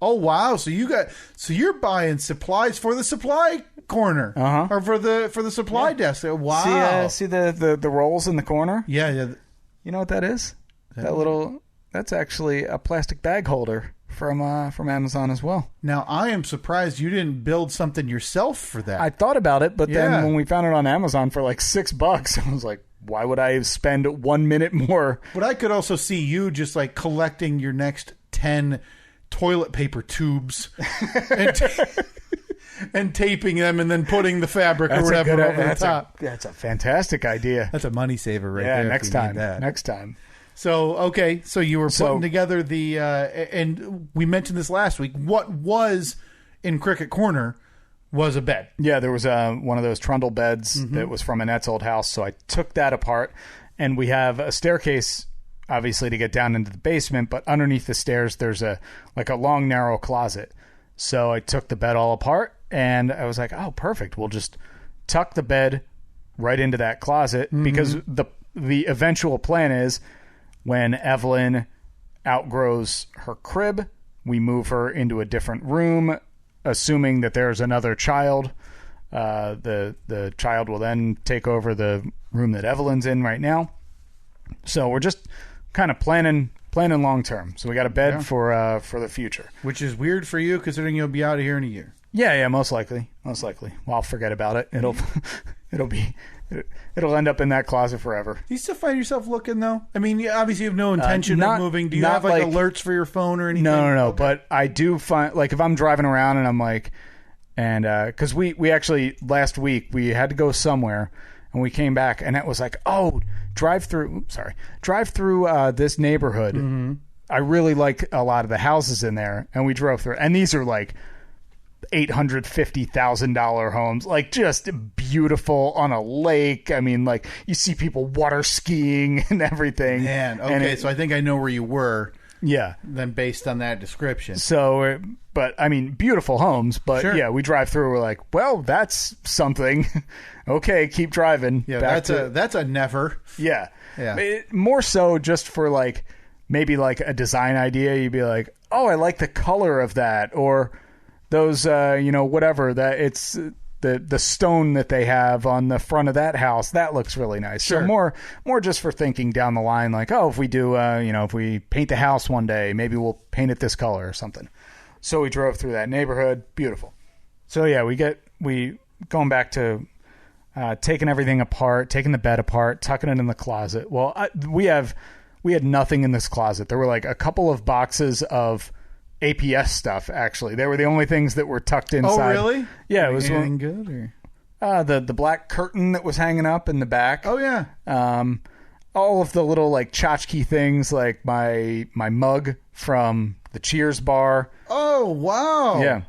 Oh wow! So you're buying supplies for the supply corner, or for the supply desk. Wow! See the rolls in the corner. Yeah. You know what that is? That's actually a plastic bag holder from Amazon as well. Now I am surprised you didn't build something yourself for that. I thought about it, but then when we found it on Amazon for like $6, I was like, why would I spend 1 minute more? But I could also see you just like collecting your next 10 toilet paper tubes and taping them and then putting the fabric or whatever over the top. That's a fantastic idea. That's a money saver right there. Next time. So, okay. So you were putting together and we mentioned this last week. What was in Cricket Corner was a bed. Yeah, there was one of those trundle beds that was from Annette's old house. So I took that apart, and we have a staircase, obviously, to get down into the basement. But underneath the stairs, there's a long, narrow closet. So I took the bed all apart, and I was like, oh, perfect. We'll just tuck the bed right into that closet because the eventual plan is when Evelyn outgrows her crib, we move her into a different room, assuming that there's another child. The child will then take over the room that Evelyn's in right now. So we're just kind of planning long term. So we got a bed for the future, which is weird for you considering you'll be out of here in a year. Yeah, most likely. Well, I'll forget about it. It'll end up in that closet forever. Do you still find yourself looking though? I mean, obviously you have no intention of moving. Do you have like alerts for your phone or anything? No. Okay. But I do find, like, if I'm driving around and I'm like, and because we actually last week we had to go somewhere and we came back and it was like, oh, drive through this neighborhood. Mm-hmm. I really like a lot of the houses in there, and we drove through, and these are like $850,000 homes, like just beautiful on a lake. I mean, like you see people water skiing and everything. Man, okay, so I think I know where you were. Yeah. Then based on that description. So, but I mean, beautiful homes. But yeah, we drive through. We're like, well, that's something. Okay, keep driving. Yeah, that's a never. Yeah. More so just for like maybe like a design idea. You'd be like, oh, I like the color of that, or those, whatever, that it's the stone that they have on the front of that house. That looks really nice. Sure. So more just for thinking down the line, like, oh, if we do, if we paint the house one day, maybe we'll paint it this color or something. So we drove through that neighborhood. Beautiful. So yeah, we going back to taking everything apart, taking the bed apart, tucking it in the closet. Well, we had nothing in this closet. There were like a couple of boxes of APS stuff, actually. They were the only things that were tucked inside. Oh, really? Yeah, it was anything good, or the black curtain that was hanging up in the back. Oh yeah. All of the little like tchotchke things, like my mug from the Cheers bar. Oh wow. Yeah.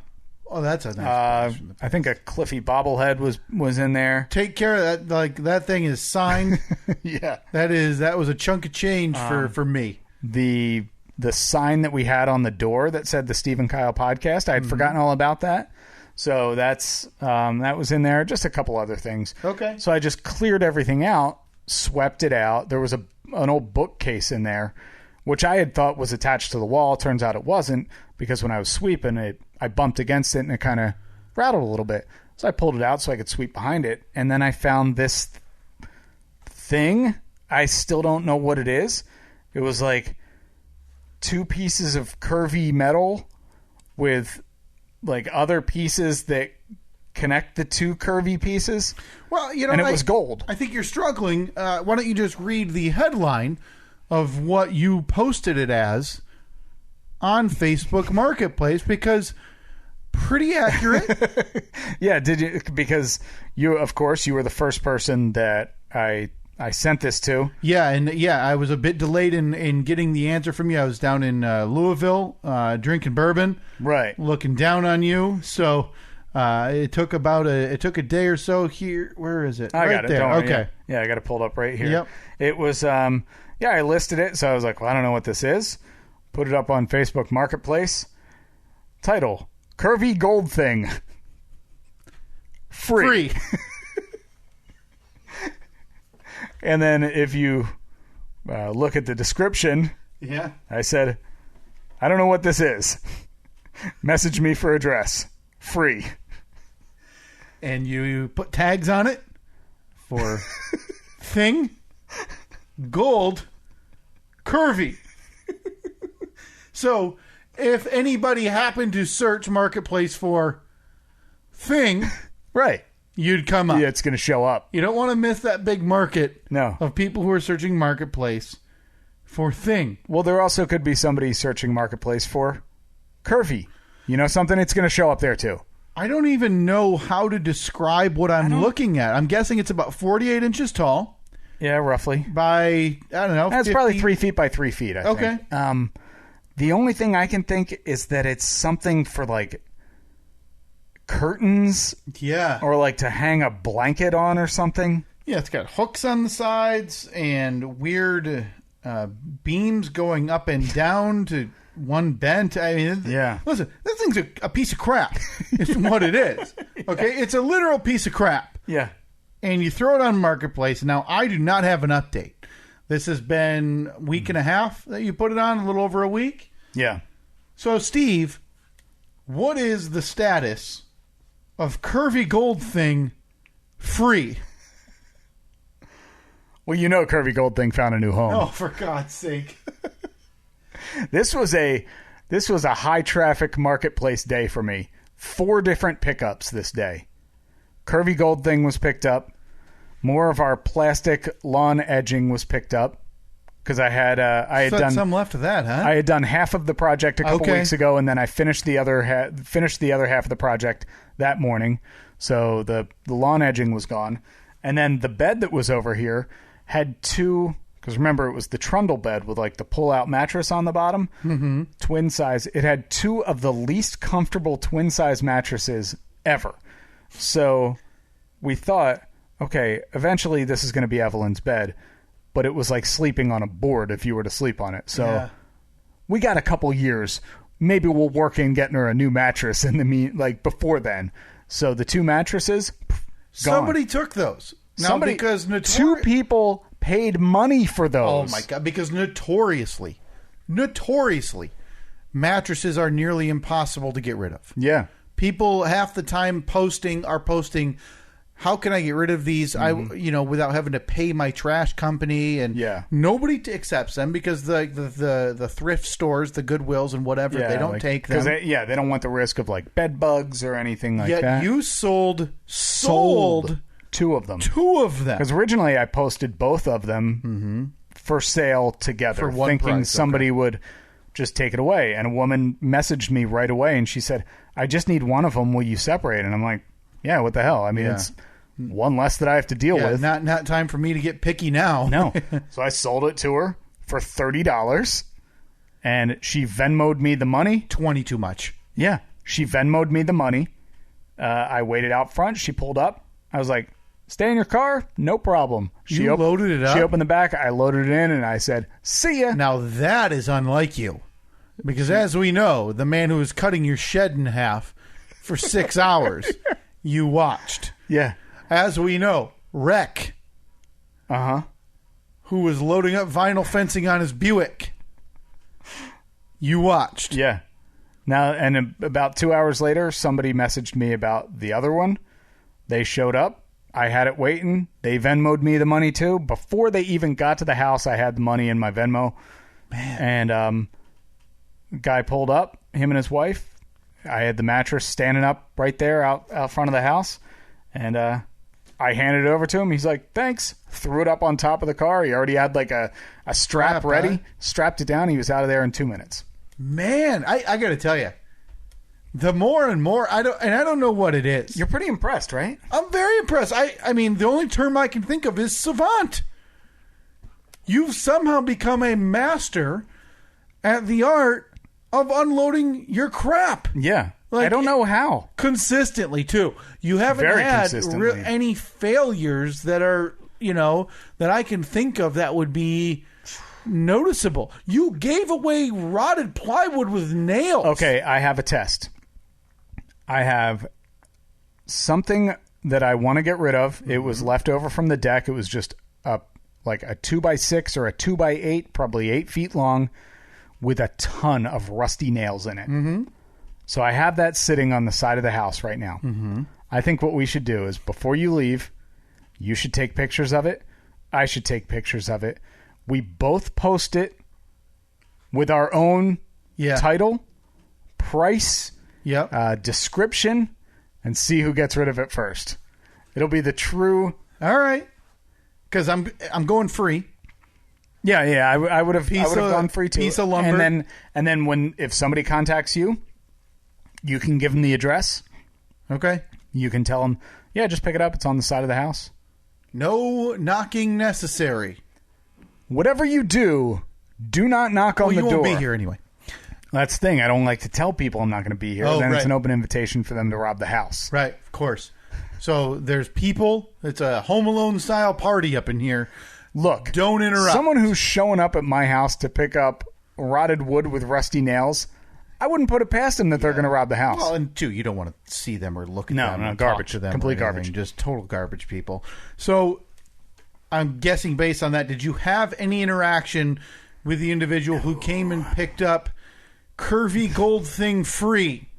Oh, that's a nice. I think a Cliffy bobblehead was in there. Take care of that. Like that thing is signed. Yeah. That was a chunk of change for me. The sign that we had on the door that said the Steve and Kyle podcast, I had forgotten all about that. So that was in there. Just a couple other things. Okay. So I just cleared everything out, swept it out. There was an old bookcase in there, which I had thought was attached to the wall. Turns out it wasn't, because when I was sweeping it, I bumped against it and it kind of rattled a little bit. So I pulled it out so I could sweep behind it. And then I found this thing. I still don't know what it is. It was like 2 pieces of curvy metal with like other pieces that connect the 2 curvy pieces. Well, and it was gold. I think you're struggling. Why don't you just read the headline of what you posted it as, on Facebook Marketplace because pretty accurate. Yeah, did you? Because you, of course, you were the first person that I sent this to. Yeah, and I was a bit delayed in getting the answer from you. I was down in Louisville drinking bourbon, right, looking down on you. So it took a day or so here. Where is it? I right got it. there. Don't worry. Okay. Yeah, I got it pulled up right here. Yep. It was I listed it, so I was like, well, I don't know what this is. Put it up on Facebook Marketplace. Title: Curvy Gold Thing. Free. And then if you look at the description, Yeah. I said, I don't know what this is. Message me for address. Free. And you put tags on it for thing, gold, curvy. So if anybody happened to search Marketplace for thing, Right. you'd come up. Yeah, it's going to show up. You don't want to miss that big market No. of people who are searching Marketplace for thing. Well, there also could be somebody searching Marketplace for curvy. You know something? It's going to show up there too. I don't even know how to describe what I'm looking at. I'm guessing it's about 48 inches tall Yeah, roughly. by, I don't know, That's 50. probably 3 feet by 3 feet, I Okay. think. The only thing I can think is that it's something for like curtains Yeah. or like to hang a blanket on or something. Yeah, it's got hooks on the sides and weird beams going up and down to one bent. I mean, Yeah. Listen, this thing's a piece of crap. It's what it is. Okay, it's a literal piece of crap. Yeah. And you throw it on Marketplace. Now, I do not have an update. This has been a week and a half that you put it on, a little over a week. Yeah. So, Steve, what is the status of Curvy Gold Thing free? Well, you know Curvy Gold Thing found a new home. Oh, for God's sake. This was a high traffic Marketplace day for me. 4 different pickups this day. Curvy Gold Thing was picked up. More of our plastic lawn edging was picked up because I had done some left of that, huh? I had done half of the project a couple weeks ago, and then I finished the other half of the project that morning. So the lawn edging was gone, and then the bed that was over here had 2. Because remember, it was the trundle bed with like the pull-out mattress on the bottom, twin size. It had 2 of the least comfortable twin size mattresses ever. So we thought, okay, eventually this is going to be Evelyn's bed, but it was like sleeping on a board if you were to sleep on it. So we got a couple years. Maybe we'll work in getting her a new mattress in the before then. So the 2 mattresses, gone. Somebody took those. Now, because 2 people paid money for those. Oh my God! Because notoriously, mattresses are nearly impossible to get rid of. Yeah. People half the time are posting, how can I get rid of these? Without having to pay my trash company, and nobody accepts them because the thrift stores, the Goodwills and whatever, they don't take them. They don't want the risk of like bed bugs or anything like that. Yet you sold 2 of them. 2 of them. Because originally I posted both of them for sale together, For one thinking price, somebody would just take it away. And a woman messaged me right away, and she said, I just need one of them. Will you separate? And I'm like, yeah, what the hell? I mean, it's one less that I have to deal with. Not time for me to get picky now. No. So I sold it to her for $30, and she Venmo'd me the money. 20 too much. Yeah. She Venmo'd me the money. I waited out front. She pulled up. I was like, stay in your car? No problem. You loaded it up? She opened the back. I loaded it in, and I said, see ya. Now that is unlike you. Because as we know, the man who was cutting your shed in half for 6 hours, you watched. Yeah. As we know, Rec, who was loading up vinyl fencing on his Buick, you watched. Yeah. Now, and about 2 hours later, somebody messaged me about the other one. They showed up. I had it waiting. They Venmo'd me the money too. Before they even got to the house, I had the money in my Venmo. Man. And guy pulled up, him and his wife. I had the mattress standing up right there out front of the house. And I handed it over to him. He's like, thanks. Threw it up on top of the car. He already had like a strap ready. Huh? Strapped it down. He was out of there in 2 minutes. Man, I got to tell you, the more and more I don't know what it is. You're pretty impressed, right? I'm very impressed. I mean, the only term I can think of is savant. You've somehow become a master at the art of unloading your crap. Yeah. Like, I don't know how. Consistently, too. You haven't Very had consistently. any failures that are, that I can think of that would be noticeable. You gave away rotted plywood with nails. Okay, I have a test. I have something that I want to get rid of. It was left over from the deck. It was just like a 2x6 or a 2x8, probably 8 feet long, with a ton of rusty nails in it. Mm-hmm. So I have that sitting on the side of the house right now. Mm-hmm. I think what we should do is before you leave, you should take pictures of it. I should take pictures of it. We both post it with our own title, price, description, and see who gets rid of it first. It'll be the true. All right, because I'm going free. Yeah. I would have gone free too. Piece of lumber, and then if somebody contacts you, you can give them the address. Okay. You can tell them, just pick it up. It's on the side of the house. No knocking necessary. Whatever you do not knock on the door. You won't be here anyway. That's the thing. I don't like to tell people I'm not going to be here. Then it's an open invitation for them to rob the house. Right, of course. So there's people. It's a Home Alone style party up in here. Look, don't interrupt. Someone who's showing up at my house to pick up rotted wood with rusty nails, I wouldn't put it past them that they're going to rob the house. Well, and two, you don't want to see them or look at them. No, garbage. Talk to them. Complete garbage. Just total garbage people. So I'm guessing based on that, did you have any interaction with the individual who came and picked up curvy gold thing free?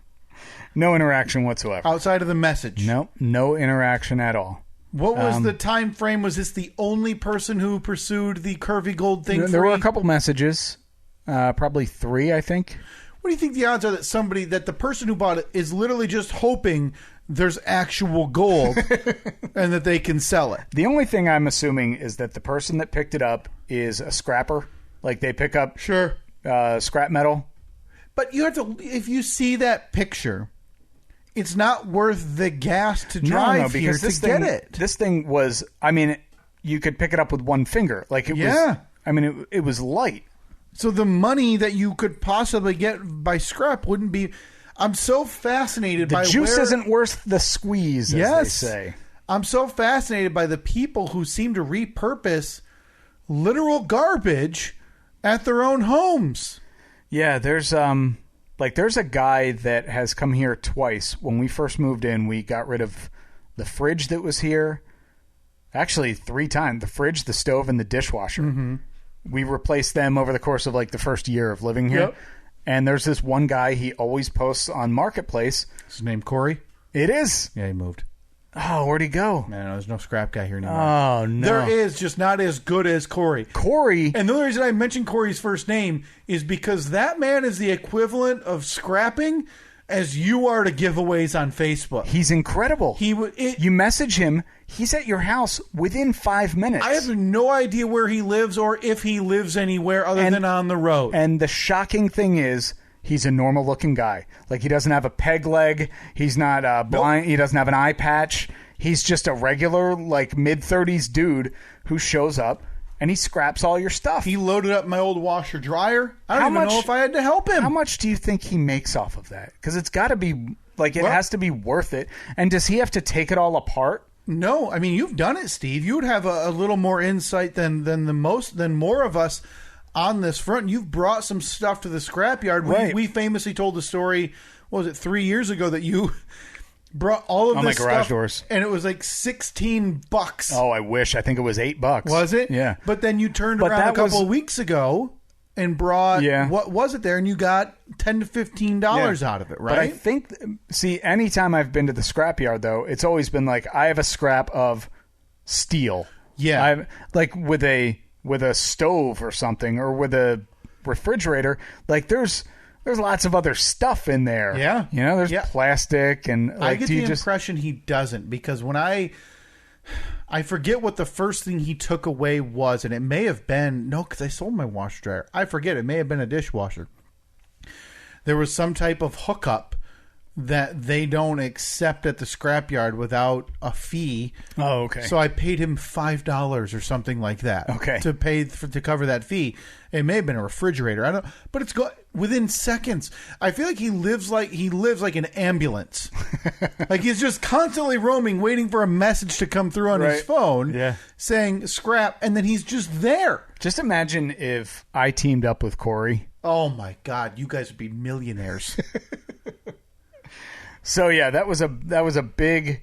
No interaction whatsoever. Outside of the message? Nope. No interaction at all. What was the time frame? Was this the only person who pursued the curvy gold thing free? There were a couple messages. Probably 3, I think. What do you think the odds are that the person who bought it is literally just hoping there's actual gold and that they can sell it? The only thing I'm assuming is that the person that picked it up is a scrapper. Like they pick up scrap metal. But you have to, if you see that picture, it's not worth the gas to drive here to get it. This thing was, I mean, you could pick it up with one finger. Like it was, I mean, it was light. So the money that you could possibly get by scrap wouldn't be. I'm so fascinated by the juice isn't worth the squeeze, as they say. I'm so fascinated by the people who seem to repurpose literal garbage at their own homes. Yeah, there's a guy that has come here twice. When we first moved in, we got rid of the fridge that was here. Actually, 3 times. The fridge, the stove, and the dishwasher. Mm-hmm. We replaced them over the course of like the first year of living here. Yep. And there's this one guy, he always posts on Marketplace. Is his name Corey? It is. Yeah, he moved. Oh, where'd he go? Man, there's no scrap guy here anymore. Oh, no. There is, just not as good as Corey. And the only reason I mentioned Corey's first name is because that man is the equivalent of scrapping as you are to giveaways on Facebook. He's incredible. You message him, he's at your house within 5 minutes. I have no idea where he lives or if he lives anywhere other than on the road. And the shocking thing is, he's a normal-looking guy. Like, he doesn't have a peg leg. He's not blind. Nope. He doesn't have an eye patch. He's just a regular, like, mid-30s dude who shows up, and he scraps all your stuff. He loaded up my old washer-dryer. I don't even know if I had to help him. How much do you think he makes off of that? Because it's got to be, like, it has to be worth it. And does he have to take it all apart? No. I mean, you've done it, Steve. You would have a little more insight than more of us on this front. You've brought some stuff to the scrapyard. Right. We famously told the story, what was it, 3 years ago, that you brought all of this my stuff, garage doors, and it was like $16. Oh, I wish. I think it was $8. Was it? Yeah. But then you turned around a couple of weeks ago and brought what was it there, and you got $10 to $15 out of it, right? But I think, anytime I've been to the scrapyard, though, it's always been like I have a scrap of steel. Yeah. I've, like with a stove or something, or with a refrigerator, like there's lots of other stuff in there. Yeah. You know, there's plastic and like, I get the impression he doesn't, because when I forget what the first thing he took away was, and it may have been, because I sold my washer dryer. I forget, it may have been a dishwasher. there was some type of hookup that they don't accept at the scrapyard without a fee. Oh, okay. So I paid him $5 or something like that. Okay. To cover that fee. It may have been a refrigerator. I don't. But it's within seconds. I feel like he lives like an ambulance. Like he's just constantly roaming, waiting for a message to come through on his phone, saying scrap, and then he's just there. Just imagine if I teamed up with Corey. Oh my God, you guys would be millionaires. So yeah, that was a big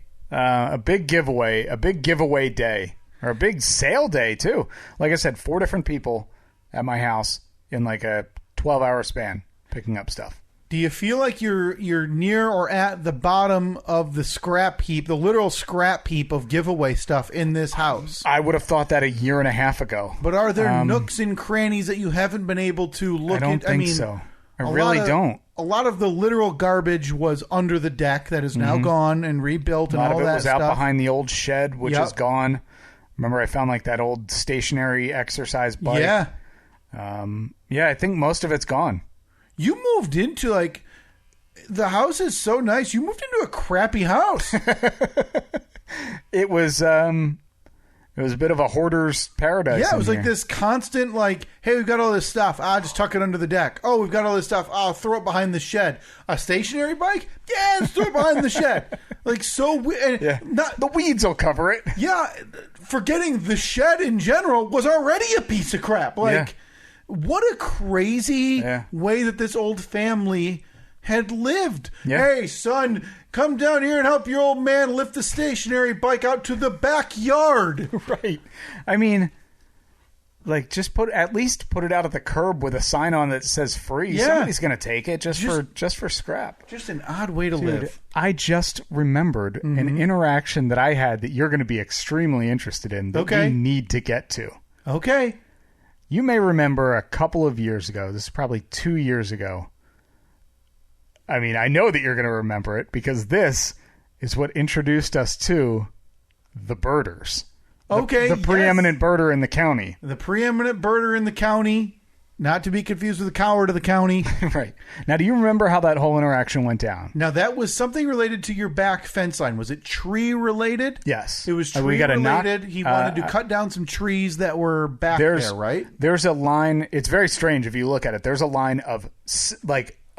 giveaway day, or a big sale day too. Like I said, 4 different people at my house in like a 12-hour span picking up stuff. Do you feel like you're near or at the bottom of the scrap heap, the literal scrap heap of giveaway stuff in this house? I would have thought that a year and a half ago. But are there nooks and crannies that you haven't been able to look at? I don't think so. I really don't. A lot of the literal garbage was under the deck that is now gone and rebuilt, and all that stuff. A lot of it was out behind the old shed, which is gone. Remember, I found like that old stationary exercise bike. Yeah. I think most of it's gone. You moved into the house is so nice. You moved into a crappy house. It was a bit of a hoarder's paradise. Yeah, it was like this constant, hey, we've got all this stuff. Just tuck it under the deck. Oh, we've got all this stuff. Throw it behind the shed. A stationary bike? Yeah, let's throw it behind the shed. The weeds will cover it. Yeah, forgetting the shed in general was already a piece of crap. What a crazy way that this old family had lived. Yeah. Hey, son, come down here and help your old man lift the stationary bike out to the backyard. Right. I mean, just at least put it out at the curb with a sign on that says free. Yeah. Somebody's going to take it just for scrap. Just an odd way to live. I just remembered an interaction that I had that you're going to be extremely interested in that we need to get to. Okay. You may remember a couple of years ago, this is probably 2 years ago. I mean, I know that you're going to remember it because this is what introduced us to the birders. The preeminent birder in the county. The preeminent birder in the county, not to be confused with the coward of the county. Right. Now, do you remember how that whole interaction went down? Now, that was something related to your back fence line. Was it tree related? Yes. It was tree related. He wanted to cut down some trees that were back there, right? There's a line. It's very strange if you look at it. There's a line of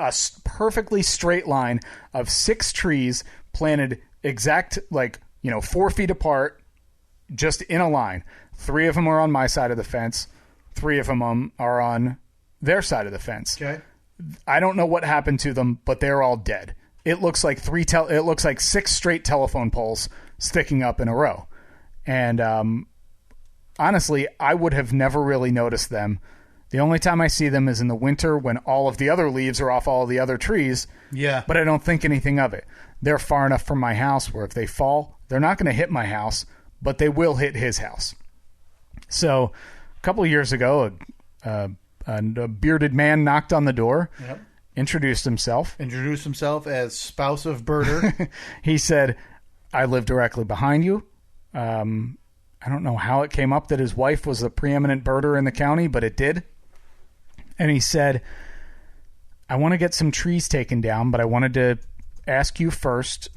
a perfectly straight line of 6 trees planted 4 feet apart, just in a line. 3 of them are on my side of the fence. 3 of them are on their side of the fence. Okay. I don't know what happened to them, but they're all dead. It looks like 6 straight telephone poles sticking up in a row. And honestly, I would have never really noticed them. The only time I see them is in the winter when all of the other leaves are off all the other trees. Yeah. But I don't think anything of it. They're far enough from my house where if they fall, they're not going to hit my house, but they will hit his house. So a couple of years ago, a bearded man knocked on the door, introduced himself as spouse of birder. He said, I live directly behind you. I don't know how it came up that his wife was the preeminent birder in the county, but it did. And he said, I want to get some trees taken down, but I wanted to ask you first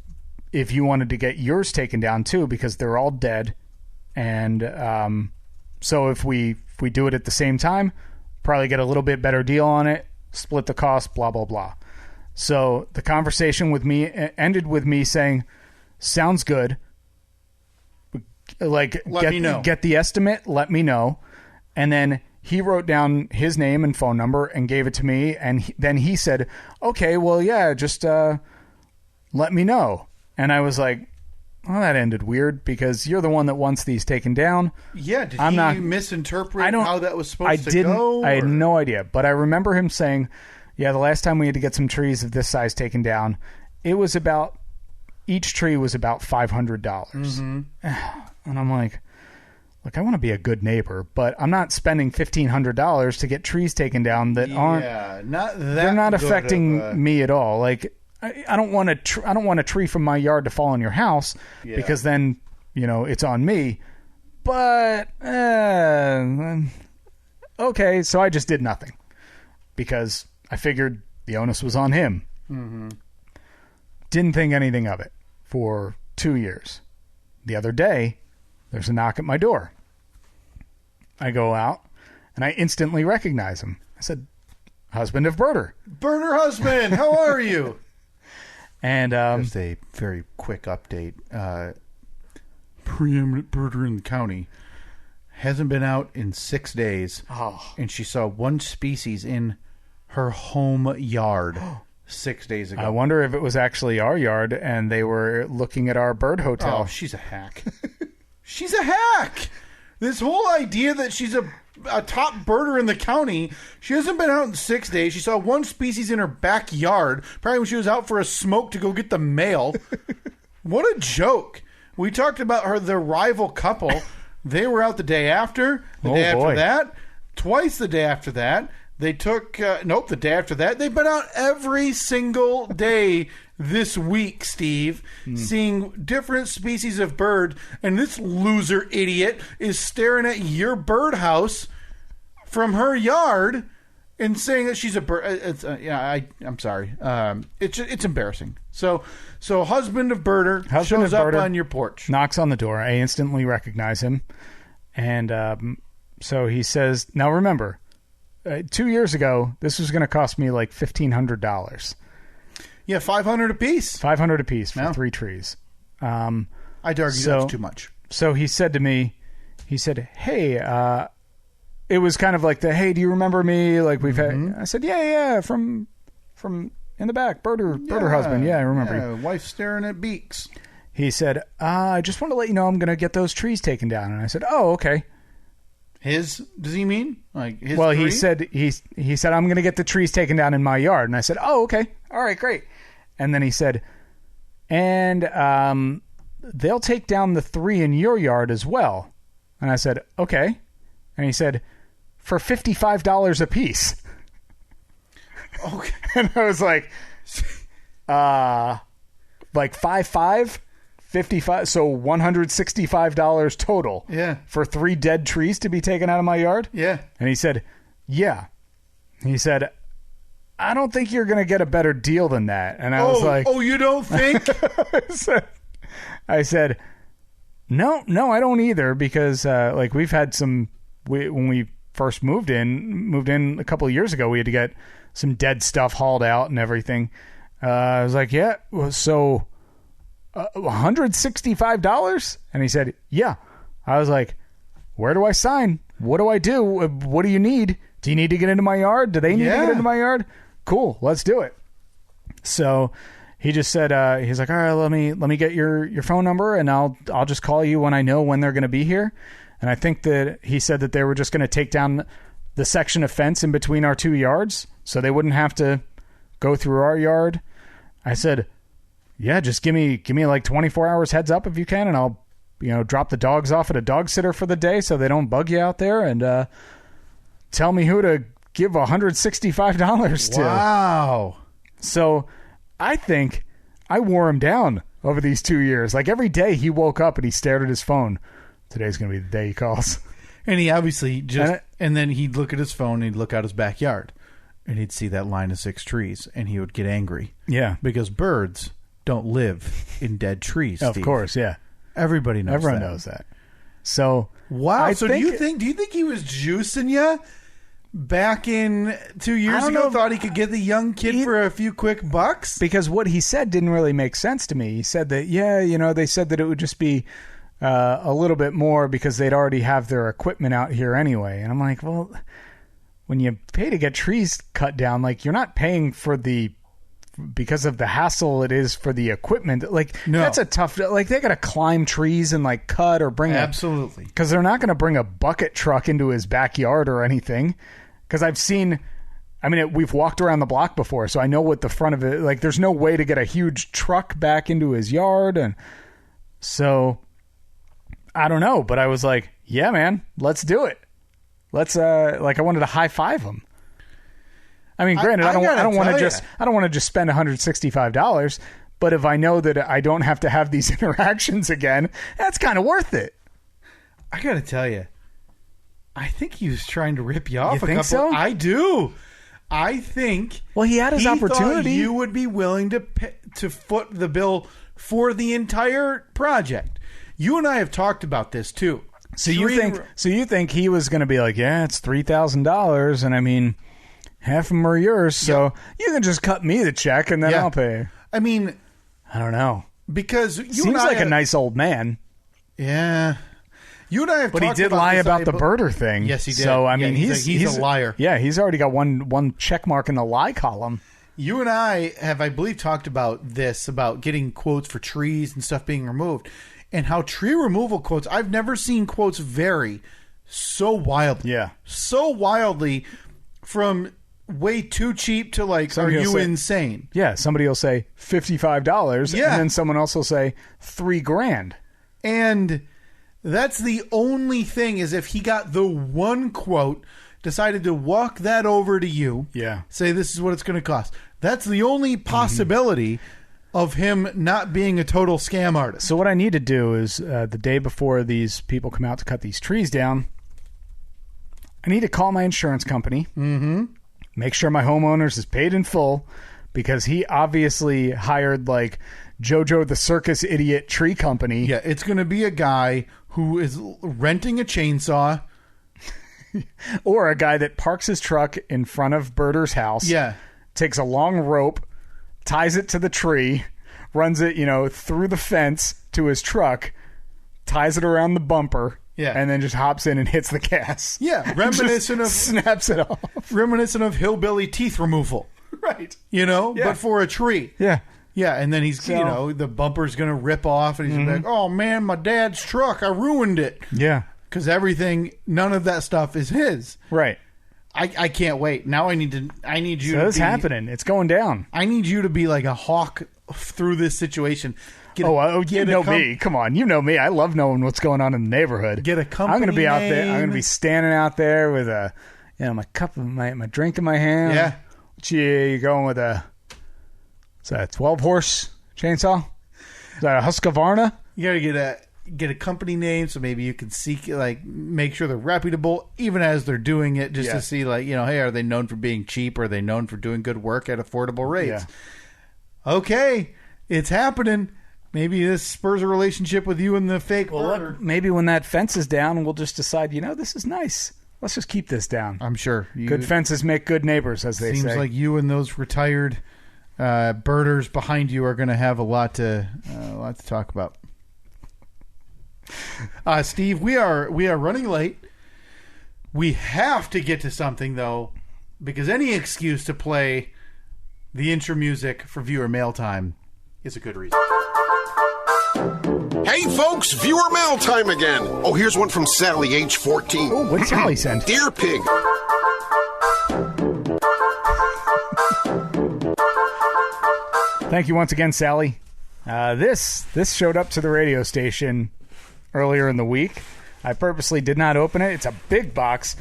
if you wanted to get yours taken down too, because they're all dead. And so if we do it at the same time, probably get a little bit better deal on it, split the cost, blah, blah, blah. So the conversation with me ended with me saying, sounds good. Let me know. Get the estimate, let me know. And then he wrote down his name and phone number and gave it to me. And then he said, okay, well, yeah, just let me know. And I was like, well, that ended weird because you're the one that wants these taken down. Yeah, did he misinterpret how that was supposed to go? I had no idea. But I remember him saying, yeah, the last time we had to get some trees of this size taken down, each tree was about $500. Mm-hmm. And I'm like, look, I want to be a good neighbor, but I'm not spending $1,500 to get trees taken down that aren't. Yeah, they're not affecting me at all. Like, I don't want a tree from my yard to fall on your house because then it's on me. But okay, so I just did nothing because I figured The onus was on him. Mm-hmm. Didn't think anything of it for 2 years. The other day, there's a knock at my door. I go out, and I instantly recognize him. I said, husband of Birder. Birder husband, how are you? And just a very quick update. Preeminent birder in the county hasn't been out in 6 days, and she saw one species in her home yard 6 days ago. I wonder if it was actually our yard, and they were looking at our bird hotel. Oh, she's a hack. She's a hack. This whole idea that she's a top birder in the county. She hasn't been out in 6 days. She saw one species in her backyard, probably when she was out for a smoke to go get the mail. What a joke. We talked about the rival couple. They were out the day after, after that, twice the day after that. They took, the day after that. They've been out every single day this week, Steve, seeing different species of bird, and this loser idiot is staring at your birdhouse from her yard and saying that she's a bird. I'm sorry. It's embarrassing. So husband of birder shows up on your porch, knocks on the door. I instantly recognize him, and so he says, "Now remember, 2 years ago, this was going to cost me like $1,500." Yeah, $500 apiece. $500 apiece for 3 trees. I'd argue that's too much. So he said to me, "Hey," it was kind of like hey, do you remember me? Like we've had. I said, "Yeah, from in the back, birder husband. Yeah, I remember you." Wife staring at beaks. He said, "I just want to let you know I'm going to get those trees taken down." And I said, "Oh, okay." Does he mean like his? Well, tree? he said I'm going to get the trees taken down in my yard, and I said, "Oh, okay, all right, great." And then he said, "And they'll take down the 3 in your yard as well." And I said, "Okay." And he said, "For $55 a piece." Okay. And I was like 5.5, 55, so $165 total. Yeah. For 3 dead trees to be taken out of my yard? Yeah. And he said, "Yeah." He said, "I don't think you're going to get a better deal than that." And I was like, "Oh, you don't think?" I said, No, I don't either, because we've had when we first moved in a couple of years ago, we had to get some dead stuff hauled out and everything. I was like, "Yeah, so $165? And he said, "Yeah." I was like, "Where do I sign? What do I do? What do you need? Do you need to get into my yard? Do they need to get into my yard? Cool, let's do it." So he just said, he's like, "All right, let me get your phone number, and I'll just call you when I know when they're going to be here." And I think that he said that they were just going to take down the section of fence in between our 2 yards, so they wouldn't have to go through our yard. I said, "Yeah, just give me like 24 hours heads up if you can, and I'll drop the dogs off at a dog sitter for the day so they don't bug you out there, and tell me who to give $165 to." Wow. So I think I wore him down over these 2 years. Like every day he woke up and he stared at his phone. Today's going to be the day he calls. And he obviously and then he'd look at his phone and he'd look out his backyard and he'd see that line of 6 trees and he would get angry. Yeah. Because birds don't live in dead trees, Steve. Of course, yeah. Everybody knows Everyone that. knows that. So, wow. Do you think he was juicing you back in 2 years ago? Thought he could get the young kid for a few quick bucks? Because what he said didn't really make sense to me. He said that, they said that it would just be a little bit more because they'd already have their equipment out here anyway. And I'm like, well, when you pay to get trees cut down, like you're not paying because of the hassle it is for the equipment. Like that's a tough, like they got to climb trees and like cut or bring absolutely, because they're not going to bring a bucket truck into his backyard or anything. Because I've seen, we've walked around the block before, so I know what the front of it, like there's no way to get a huge truck back into his yard. And so I don't know, but I was like, yeah, man, let's do it. Let's I wanted to high five him. Granted, I don't want to just spend $165, but if I know that I don't have to have these interactions again, that's kind of worth it. I got to tell you, I think he was trying to rip you off. You think so? I do. I think. Well, he had his opportunity. Thought you would be willing to foot the bill for the entire project. You and I have talked about this too. So you think he was going to be like, yeah, it's $3,000, and I mean, half of them are yours, so you can just cut me the check and then I'll pay. I mean, I don't know, because you seems and I like a nice old man. Yeah, you and I have. But he did lie about the birder thing. Yes, he did. So I mean, he's a liar. Yeah, he's already got one check mark in the lie column. You and I have, I believe, talked about this, about getting quotes for trees and stuff being removed. And how tree removal quotes, I've never seen quotes vary so wildly. Yeah. So wildly from way too cheap to like, somebody are you insane? Yeah, somebody will say $55, and then someone else will say $3,000. And that's the only thing, is if he got the one quote, decided to walk that over to you, say this is what it's going to cost. That's the only possibility of him not being a total scam artist. So what I need to do is the day before these people come out to cut these trees down, I need to call my insurance company, make sure my homeowners is paid in full, because he obviously hired like JoJo the Circus Idiot Tree Company. Yeah, it's going to be a guy who is renting a chainsaw. Or a guy that parks his truck in front of Birder's house, takes a long rope, ties it to the tree, runs it, through the fence to his truck, ties it around the bumper, and then just hops in and hits the gas. Yeah, reminiscent of snaps it off. Reminiscent of hillbilly teeth removal. Right. But for a tree. Yeah. Yeah, and then he's, the bumper's going to rip off, and he's going to be like, oh man, my dad's truck, I ruined it. Yeah. Because none of that stuff is his. Right. I can't wait. Now I need you to it's happening. It's going down. I need you to be like a hawk through this situation. You know me. Come on. You know me. I love knowing what's going on in the neighborhood. Get a company I'm going to be name. out there. I'm going to be standing out there with my cup of my drink in my hand. Yeah. You're going with is that a 12-horse chainsaw? Is that a Husqvarna? You got to get a company name, so maybe you can make sure they're reputable even as they're doing it, just to see hey, are they known for being cheap, or are they known for doing good work at affordable rates? Okay, it's happening. Maybe this spurs a relationship with you and the fake birder. Maybe when that fence is down, we'll just decide, this is nice. Let's just keep this down. I'm sure. Good fences make good neighbors, as they say. Seems like you and those retired birders behind you are going to have a lot to talk about. Steve, we are running late. We have to get to something, though, because any excuse to play the intro music for viewer mail time is a good reason. Hey, folks, viewer mail time again. Oh, here's one from Sally, age 14. Oh, what's Sally sent? Dear Pig. Thank you once again, Sally. This showed up to the radio station earlier in the week. I purposely did not open it. It's a big box,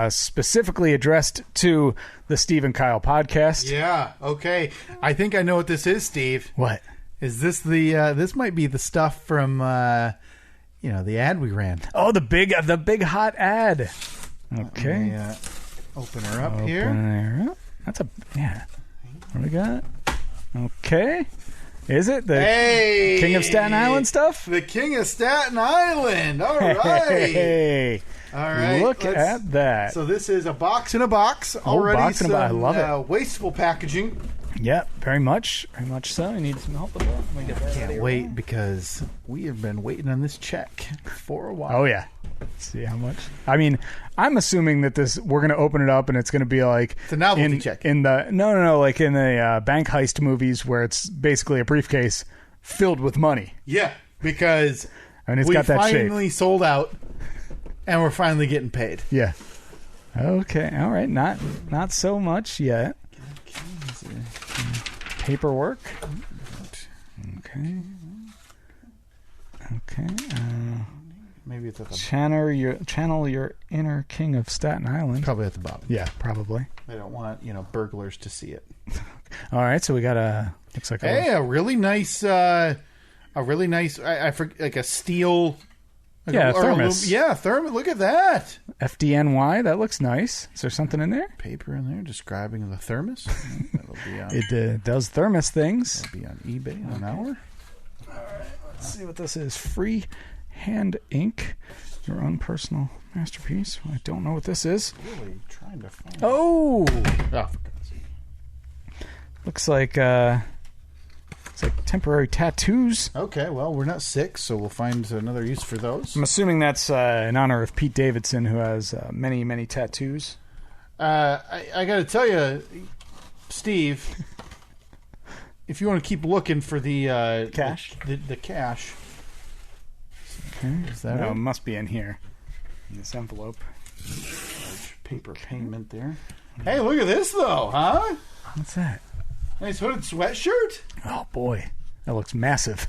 specifically addressed to the Steve and Kyle podcast. Yeah, okay. I think I know what this is, Steve. What? Is this this might be the stuff from, the ad we ran. Oh, the big hot ad. Okay. Let me, open her up here. Her up. That's what do we got? Okay. Is it the King of Staten Island stuff? The King of Staten Island. All right. Hey. All right. Look at that. So this is a box in a box. Already box in a box. I love it. Wasteful packaging. Yep, very much. Very much so. I need some help with that. Let me get that. Can't wait because we have been waiting on this check for a while. Oh, yeah. Let's see how much. I mean, I'm assuming that we're going to open it up and it's going to be like it's a novelty check. No, like in the bank heist movies where it's basically a briefcase filled with money. Yeah, because it's got that shape. We finally sold out and we're finally getting paid. Yeah. Okay. All right. Not so much yet. Paperwork. Okay. Maybe it's at the channel your inner King of Staten Island. Probably at the bottom. Yeah, probably. They don't want burglars to see it. All right, so we got looks like a really nice I forget, like a steel Yeah, thermos. Thermos. Look at that. FDNY. That looks nice. Is there something in there? Paper in there describing the thermos. That'll be on. It does thermos things. That'll be on eBay in an hour. All right. Let's see what this is. Free hand ink. Your own personal masterpiece. I don't know what this is. Really trying to find. Oh, For God's sake. looks like it's like temporary tattoos. Okay, well, we're not sick, so we'll find another use for those. I'm assuming that's in honor of Pete Davidson, who has many, many tattoos. I got to tell you, Steve, if you want to keep looking for the Cash? the cash. Okay. Is that No, it? it must be in here. In this envelope. Large paper payment there. Hey, look at this, though, huh? What's that? Nice hooded sweatshirt. Oh, boy. That looks massive.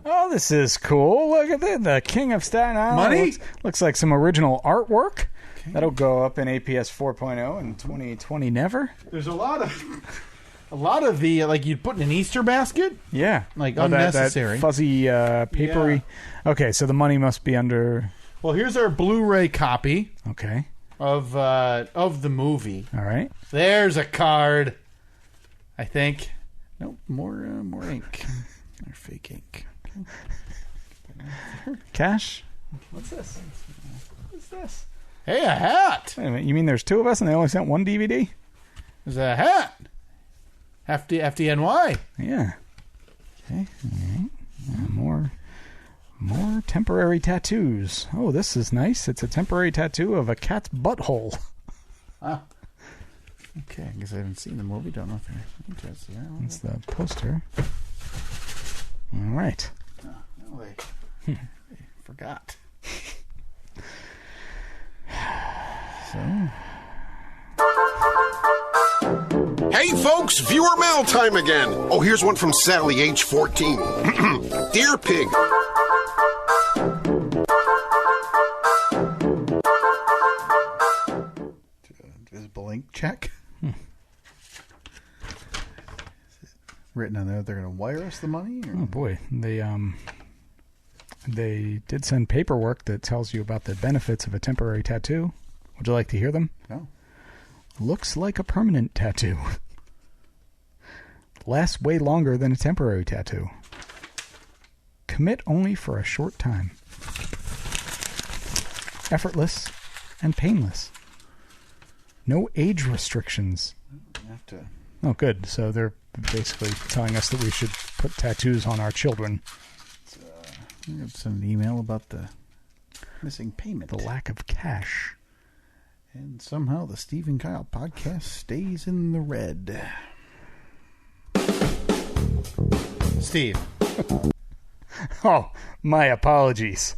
Oh, this is cool. Look at that. The King of Staten Island. Money? Looks like some original artwork. Okay. That'll go up in APS 4.0 in 2020 never. There's a lot of the, like you'd put in an Easter basket. Yeah. Like that unnecessary. fuzzy, papery. Okay, so the money must be under... Well, here's our Blu-ray copy Okay. of the movie. All right. There's a card. I think. Nope, more ink. Or fake ink. Cash? What's this? What's this? Hey, a hat. Wait a minute. You mean there's two of us and they only sent one DVD? There's a hat. FDNY. Yeah. Okay. All right. More temporary tattoos. Oh, this is nice. It's a temporary tattoo of a cat's butthole. Ah. Okay, I guess I haven't seen the movie. Don't know if they're interested. That's the poster. All right. Oh, no, they forgot. So, Hey folks, viewer mail time again. Oh, here's one from Sally, age 14. Dear Pig. Invisible ink check. Written on there, they're going to wire us the money? Or? oh boy, they did send paperwork that tells you about the benefits of a temporary tattoo. Would you like to hear them? No. Looks like a permanent tattoo. Lasts way longer than a temporary tattoo. Commit only for a short time. Effortless and painless. No age restrictions. You have to. Oh, good. So they're basically telling us that we should put tattoos on our children. It's an email about the missing payment. The lack of cash. And somehow the Steve and Kyle podcast stays in the red. Steve. Oh, my apologies.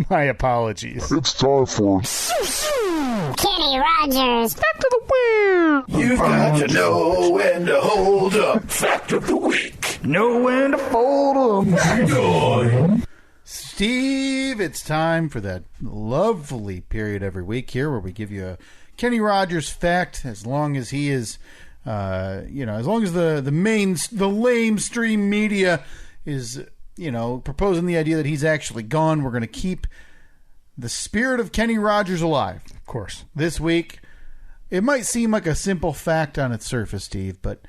My apologies. It's time for Kenny Rogers. Back to the wheel. You've got to know when to hold up. Fact of the week. Know when to fold 'em. Steve, it's time for that lovely period every week here where we give you a Kenny Rogers fact as long as he is, as long as the lamestream media is, proposing the idea that he's actually gone, we're going to keep the spirit of Kenny Rogers alive. Of course. This week, it might seem like a simple fact on its surface, Steve, but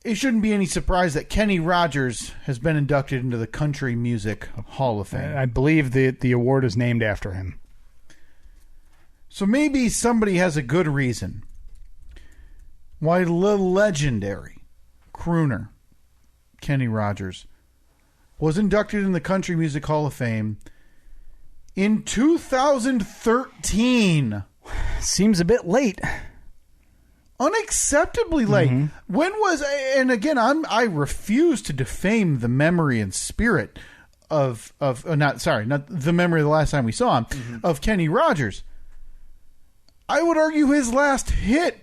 it shouldn't be any surprise that Kenny Rogers has been inducted into the Country Music Hall of Fame. I believe the award is named after him. So maybe somebody has a good reason why the legendary crooner Kenny Rogers was inducted in the Country Music Hall of Fame in 2013. Seems a bit late. Unacceptably late. Mm-hmm. When was, and again, I refuse to defame the memory and spirit of not the memory of the last time we saw him, of Kenny Rogers. I would argue his last hit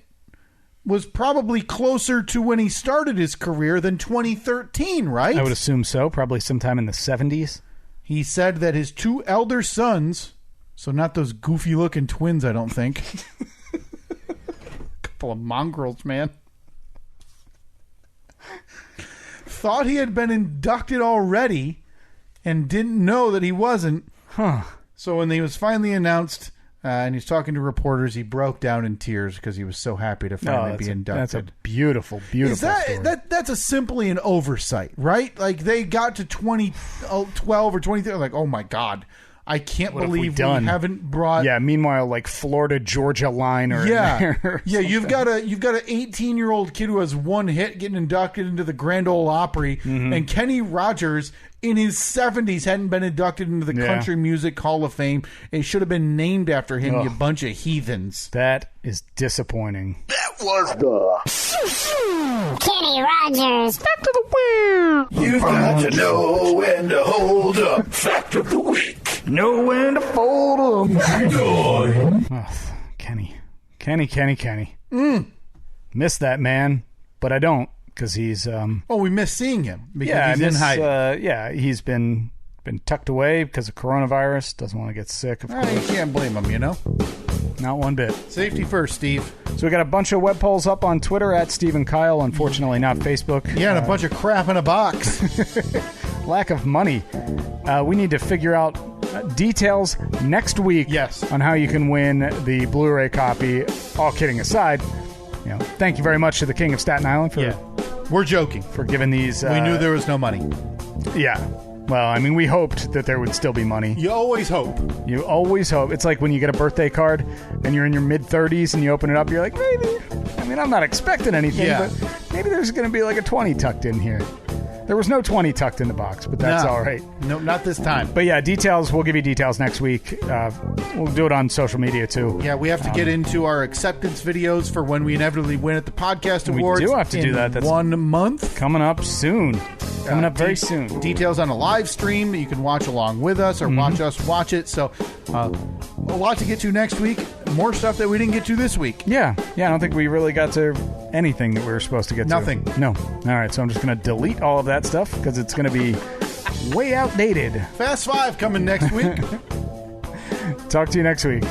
was probably closer to when he started his career than 2013, right? I would assume so. Probably sometime in the 70s. He said that his two elder sons, so not those goofy-looking twins, I don't think. Couple of mongrels, man. thought he had been inducted already and didn't know that he wasn't. Huh. So when he was finally announced and he was talking to reporters, he broke down in tears because he was so happy to finally be inducted. That's a beautiful, beautiful story. That's simply an oversight, right? Like, they got to 2012 or 23, like, oh my God, I can't believe we haven't brought. Yeah. Meanwhile, like Florida Georgia line or yeah. You've got an 18-year-old kid who has one hit getting inducted into the Grand Ole Opry, and Kenny Rogers in his 70s hadn't been inducted into the Country Music Hall of Fame. It should have been named after him. You bunch of heathens. That is disappointing. That was the Kenny Rogers. Back to the wheel. You've got to know when to hold up. Fact of the week. Know when to fold 'em. Oh, Kenny. Miss that man, but I don't. Because he's we miss seeing him because he's in hiding. He's been tucked away because of coronavirus. Doesn't want to get sick. Of course. You can't blame him, Not one bit. Safety first, Steve. So we got a bunch of web polls up on Twitter at Steve and Kyle. Unfortunately, not Facebook. Yeah, and a bunch of crap in a box. Lack of money. We need to figure out details next week. Yes. On how you can win the Blu-ray copy. All kidding aside, thank you very much to the King of Staten Island for. Yeah. We're joking. For giving these... we knew there was no money. Yeah. Well, I mean, we hoped that there would still be money. You always hope. You always hope. It's like when you get a birthday card and you're in your mid-30s and you open it up, you're like, maybe. I mean, I'm not expecting anything, but maybe there's going to be like a 20 tucked in here. There was no 20 tucked in the box, but that's all right. No, not this time. But yeah, details. We'll give you details next week. We'll do it on social media too. Yeah, we have to get into our acceptance videos for when we inevitably win at the podcast awards. We do have to do that. That's 1 month. Coming up soon. Coming up very soon. Details on a live stream that you can watch along with us or watch us watch it. So a lot to get to next week. More stuff that we didn't get to this week. Yeah. I don't think we really got to anything that we were supposed to get to. Nothing. No. All right. So I'm just going to delete all of that stuff because it's going to be way outdated. Fast 5 coming next week. Talk to you next week.